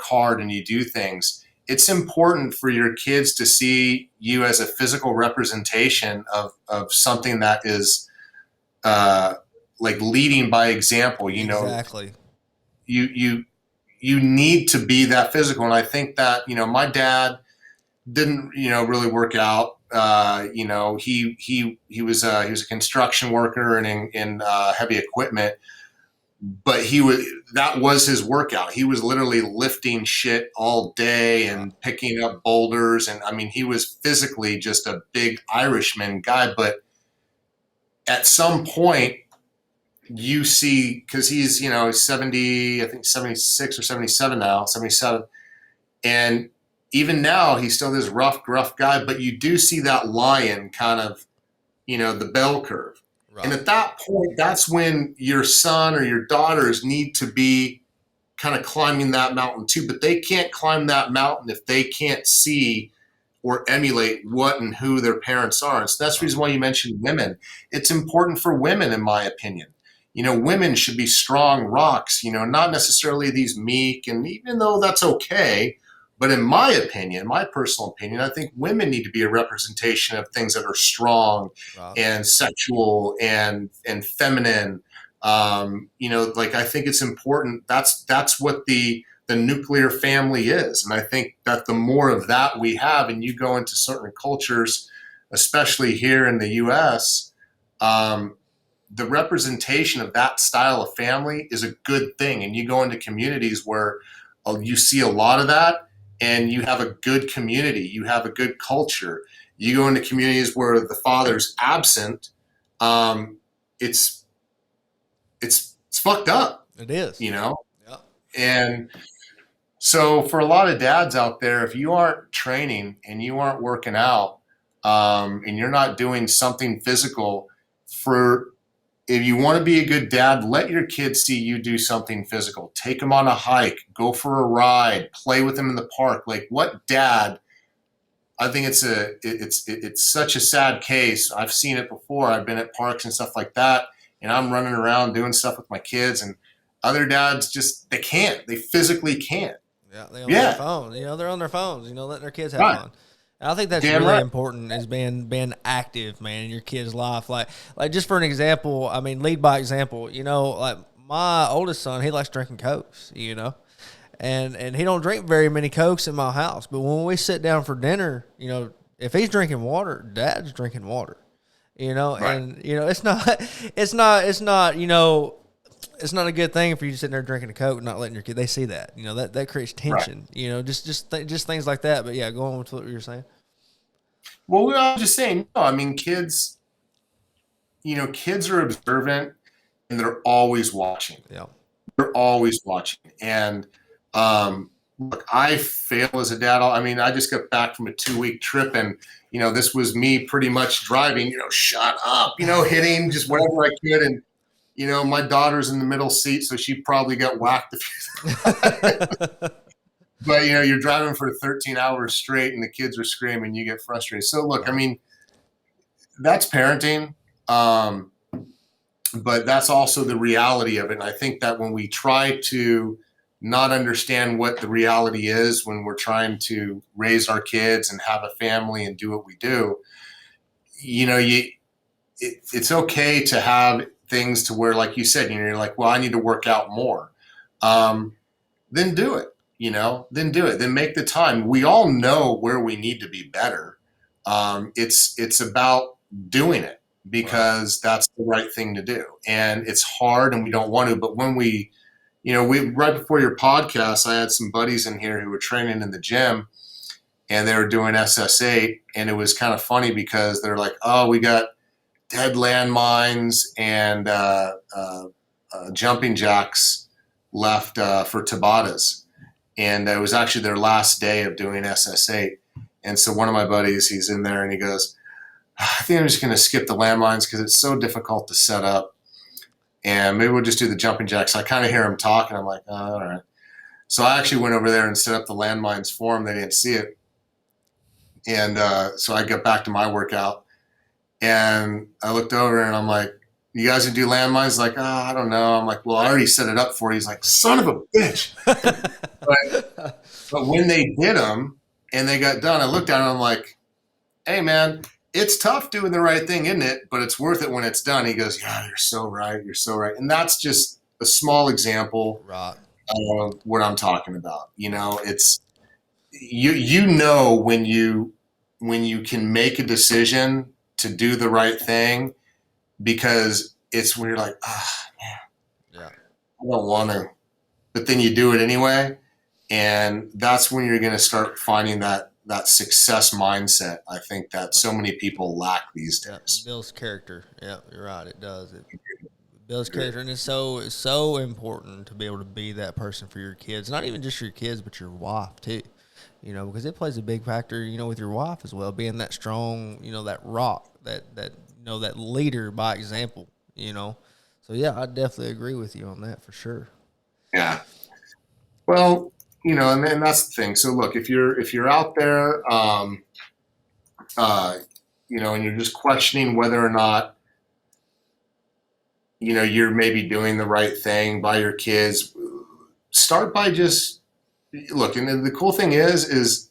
hard and you do things, it's important for your kids to see you as a physical representation of something that is like leading by example. Exactly. You need to be that physical. And I think that, my dad didn't, really work out. He was a construction worker and in heavy equipment, but that was his workout. He was literally lifting shit all day and picking up boulders. And I mean, he was physically just a big Irishman guy. But at some point you see, cause he's, 70, I think 76 or 77 now, 77. And even now, he's still this rough, gruff guy, but you do see that lion kind of, the bell curve. Right. And at that point, that's when your son or your daughters need to be kind of climbing that mountain too. But they can't climb that mountain if they can't see or emulate what and who their parents are. And so that's the reason why you mentioned women. It's important for women, in my opinion. Women should be strong rocks, not necessarily these meek, and even though that's okay. But in my opinion, my personal opinion, I think women need to be a representation of things that are strong and sexual and feminine. Like I think it's important. That's what the nuclear family is. And I think that the more of that we have, and you go into certain cultures, especially here in the US, the representation of that style of family is a good thing. And you go into communities where you see a lot of that, and you have a good community, you have a good culture. You go into communities where the father's absent, it's fucked up. It is. Yeah. And so for a lot of dads out there, if you aren't training and you aren't working out, and you're not doing something physical, if you want to be a good dad, let your kids see you do something physical. Take them on a hike, go for a ride, play with them in the park. Like, what dad I think it's such a sad case. I've seen it before. I've been at parks and stuff like that, and I'm running around doing stuff with my kids, and other dads just they physically can't. Yeah, they on their phones. They're on their phones. Letting their kids have fun. And I think that's really important is being active, man, in your kid's life. Like just for an example, I mean, lead by example. Like my oldest son, he likes drinking Cokes. And he don't drink very many Cokes in my house. But when we sit down for dinner, if he's drinking water, Dad's drinking water. Right. And it's not it's not a good thing for you to sit there drinking a Coke and not letting your kid. They see that. That creates tension. Right. Just things like that. But yeah, go on with what you were saying. Well, we were just saying. No, I mean, kids. Kids are observant, and they're always watching. Yeah, they're always watching, and. Look, I fail as a dad. I mean, I just got back from a 2-week trip, and this was me pretty much driving. Shut up, hitting just whatever I could, and my daughter's in the middle seat, so she probably got whacked a few times. But you're driving for 13 hours straight, and the kids are screaming. You get frustrated. So look, I mean, that's parenting, but that's also the reality of it. And I think that when we try to not understand what the reality is when we're trying to raise our kids and have a family and do what we do, it's okay to have things to where, like you said, you're like, well, I need to work out more. Then do it, then do it. Then make the time. We all know where we need to be better. It's about doing it because that's the right thing to do. And it's hard and we don't want to, but when we right before your podcast, I had some buddies in here who were training in the gym and they were doing SS8. And it was kind of funny because they're like, oh, we got dead landmines and jumping jacks left for Tabatas. And it was actually their last day of doing SS8. And so one of my buddies, he's in there and he goes, I think I'm just going to skip the landmines because it's so difficult to set up. And maybe we'll just do the jumping jacks. I kind of hear him talking. I'm like, oh, all right. So I actually went over there and set up the landmines for them. They didn't see it. And so I got back to my workout. And I looked over and I'm like, you guys can do landmines? Like, I don't know. I'm like, well, I already set it up for you. He's like, son of a bitch. but when they did them and they got done, I looked at him and I'm like, hey, man, it's tough doing the right thing, isn't it? But it's worth it when it's done. He goes, yeah, you're so right. You're so right. And that's just a small example of what I'm talking about. It's when you can make a decision to do the right thing because it's when you're like, man, I don't want to, but then you do it anyway. And that's when you're going to start finding that success mindset. I think that so many people lack these days. It builds character. Yeah, you're right. It does. It builds character, and it's so important to be able to be that person for your kids. Not even just your kids, but your wife too. Because it plays a big factor. With your wife as well, being that strong. That rock, that leader by example. So yeah, I definitely agree with you on that for sure. Yeah. Well. And then that's the thing. So look, if you're out there, and you're just questioning whether or not, you're maybe doing the right thing by your kids, start by just look. And the cool thing is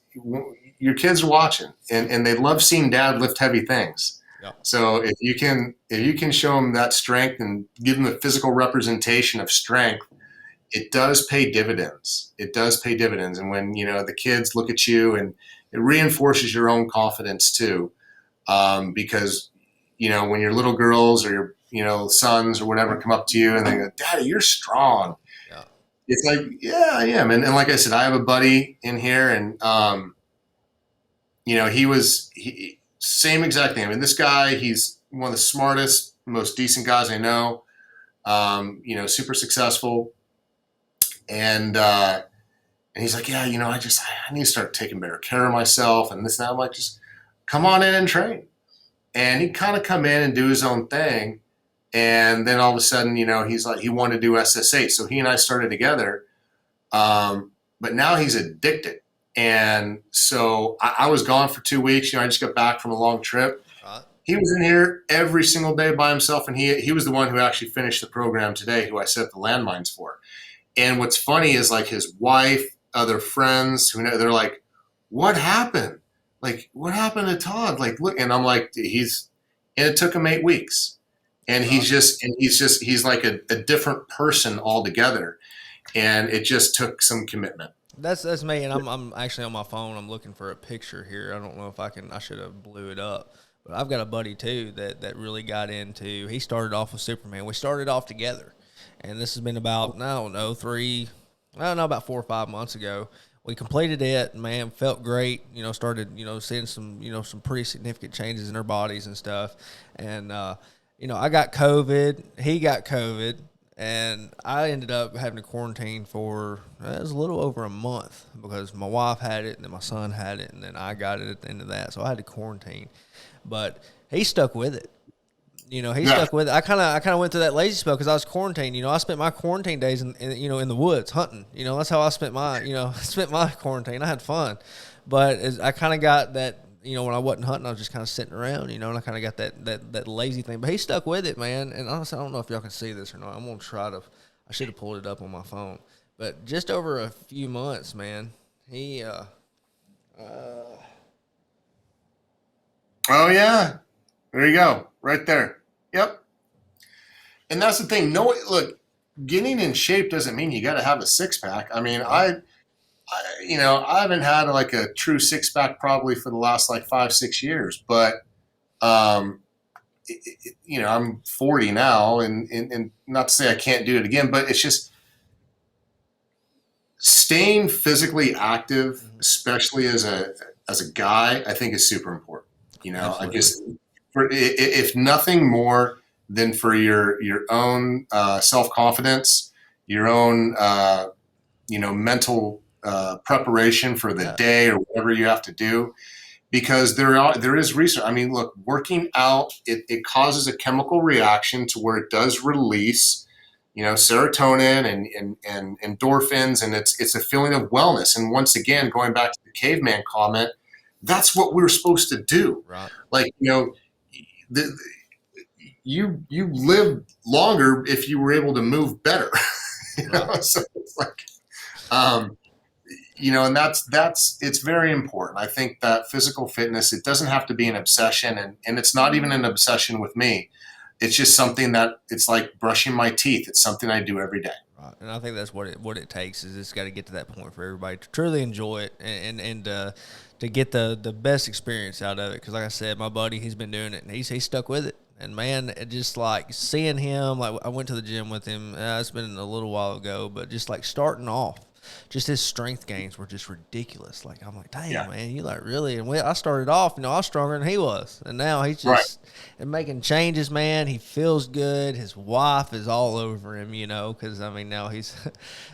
your kids are watching and they love seeing dad lift heavy things. Yeah. So if you can show them that strength and give them a physical representation of strength, it does pay dividends. It does pay dividends. And when, the kids look at you and it reinforces your own confidence too. Because, when your little girls or your, sons or whatever come up to you and they go, Daddy, you're strong. Yeah. It's like, yeah, I am. And like I said, I have a buddy in here and, same exact thing. I mean, this guy, he's one of the smartest, most decent guys I know, super successful. And he's like, yeah, I need to start taking better care of myself and this and that. I'm like, just come on in and train. And he'd kind of come in and do his own thing. And then all of a sudden, he's like, he wanted to do SS8. So he and I started together. But now he's addicted. And so I was gone for 2 weeks. I just got back from a long trip. He was in here every single day by himself, and he was the one who actually finished the program today, who I set the landmines for. And what's funny is like his wife, other friends, who know, they're like, "What happened? Like, what happened to Todd? Like, look." And I'm like, and it took him 8 weeks, and he's like a different person altogether, and it just took some commitment. That's me, and I'm actually on my phone. I'm looking for a picture here. I don't know if I should have blew it up. But I've got a buddy, too, that really got into – he started off with Superman. We started off together, and this has been about, about 4 or 5 months ago. We completed it, man, felt great, started, seeing some pretty significant changes in our bodies and stuff. And, I got COVID. He got COVID, and I ended up having to quarantine for it was a little over a month because my wife had it, and then my son had it, and then I got it at the end of that. So I had to quarantine. But he stuck with it. Stuck with it. I kind of went through that lazy spell because I was quarantined. I spent my quarantine days in the woods hunting. That's how I spent my quarantine. I had fun, but I kind of got that. When I wasn't hunting, I was just kind of sitting around. And I kind of got that lazy thing. But he stuck with it, man. And honestly, I don't know if y'all can see this or not. I'm gonna try to. I should have pulled it up on my phone. But just over a few months, man, he. Oh, yeah. There you go. Right there. Yep. And that's the thing. Look, getting in shape doesn't mean you got to have a six-pack. I mean, I haven't had like a true six-pack probably for the last like 5-6 years. But, I'm 40 now. And not to say I can't do it again, but it's just staying physically active, especially as a guy, I think is super important. I just, if nothing more than for your own self-confidence, your own, mental preparation for the day or whatever you have to do, because there is research. I mean, look, working out, it causes a chemical reaction to where it does release, serotonin and endorphins, and it's a feeling of wellness. And once again, going back to the caveman comment, that's what we're supposed to do. Right. Like, you live longer if you were able to move better. So it's like, and it's very important. I think that physical fitness, it doesn't have to be an obsession, and it's not even an obsession with me. It's just something that it's like brushing my teeth. It's something I do every day. Right. And I think that's what it takes is it's got to get to that point for everybody to truly enjoy it and to get the best experience out of it. Because like I said, my buddy, he's been doing it, and he's stuck with it. And, man, it just like seeing him, like I went to the gym with him. It's been a little while ago, but just like starting off, just his strength gains were just ridiculous. Like, I'm like, dang, man, you like really? And I started off, I was stronger than he was. And now he's just and making changes, man. He feels good. His wife is all over him, because, now he's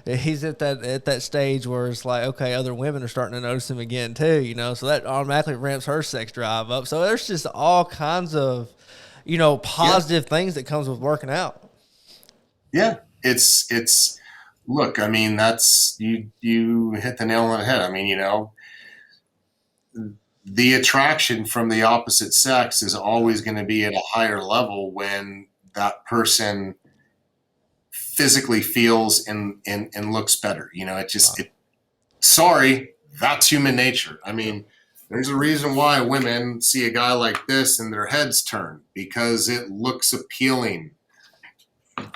at that stage where it's like, okay, other women are starting to notice him again too, so that automatically ramps her sex drive up. So there's just all kinds of, positive things that comes with working out. Yeah, it's look, that's you hit the nail on the head. The attraction from the opposite sex is always going to be at a higher level when that person physically feels and looks better. Sorry, that's human nature. There's a reason why women see a guy like this and their heads turn, because it looks appealing.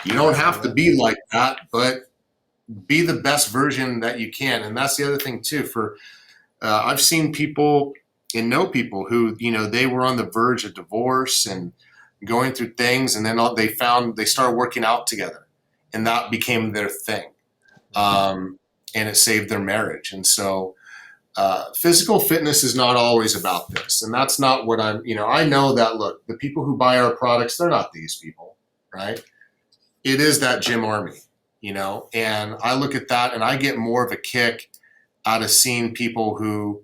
You don't have to be like that, but be the best version that you can. And that's the other thing too. I've seen people and know people who, they were on the verge of divorce and going through things, and then they started working out together, and that became their thing. And it saved their marriage. And so, physical fitness is not always about this. And that's not what I know that, look, the people who buy our products, they're not these people, right? It is that gym army, and I look at that and I get more of a kick out of seeing people who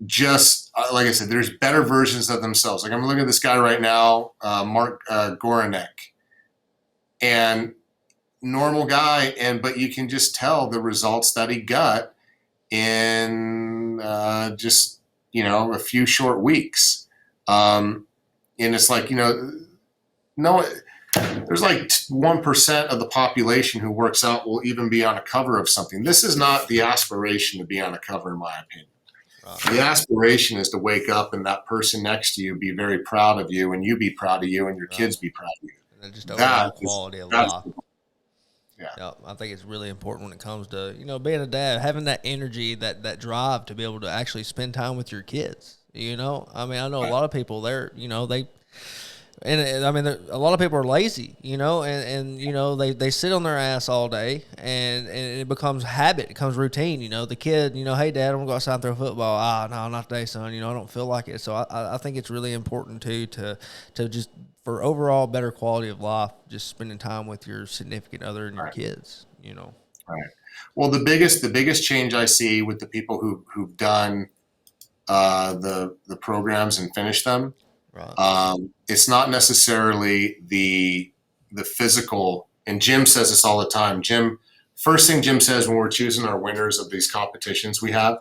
just, like I said, there's better versions of themselves. Like I'm looking at this guy right now, Mark Goranek, and normal guy. But you can just tell the results that he got. in just, a few short weeks. And it's like, no, there's like 1% of the population who works out will even be on a cover of something. This is not the aspiration to be on a cover, in my opinion. The aspiration is to wake up and that person next to you be very proud of you, and you be proud of you, and your kids be proud of you. And just overall quality of life. Yeah. I think it's really important when it comes to, being a dad, having that energy, that drive to be able to actually spend time with your kids. I know a lot of people there, a lot of people are lazy, they sit on their ass all day, and it becomes habit, it becomes routine. The kid, hey, Dad, I'm gonna go outside and throw football. No, not today, son. I don't feel like it. So I think it's really important too to just, for overall better quality of life, just spending time with your significant other and your kids. Right. Well, the biggest change I see with the people who've done the programs and finished them. Right. It's not necessarily the physical, and Jim says this all the time. First thing Jim says when we're choosing our winners of these competitions we have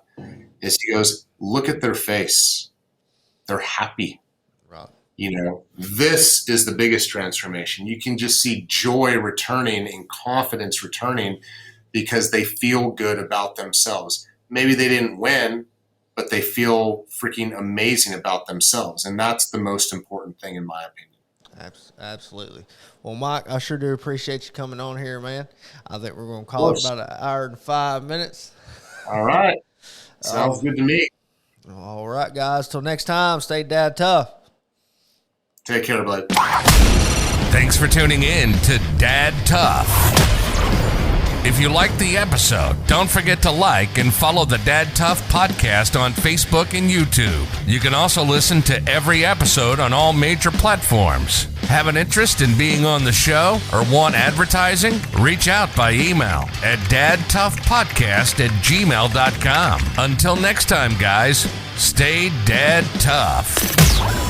is he goes, look at their face. They're happy. Right. This is the biggest transformation. You can just see joy returning and confidence returning because they feel good about themselves. Maybe they didn't win, but they feel freaking amazing about themselves. And that's the most important thing, in my opinion. Absolutely. Well, Mike, I sure do appreciate you coming on here, man. I think we're going to call it about 1 hour and 5 minutes. All right. Sounds good to me. All right, guys. Till next time, stay dad tough. Take care, bud. Thanks for tuning in to Dad Tough. If you liked the episode, don't forget to like and follow the DadTough podcast on Facebook and YouTube. You can also listen to every episode on all major platforms. Have an interest in being on the show or want advertising? Reach out by email at dadtoughpodcast@gmail.com. Until next time, guys, stay Dad Tough.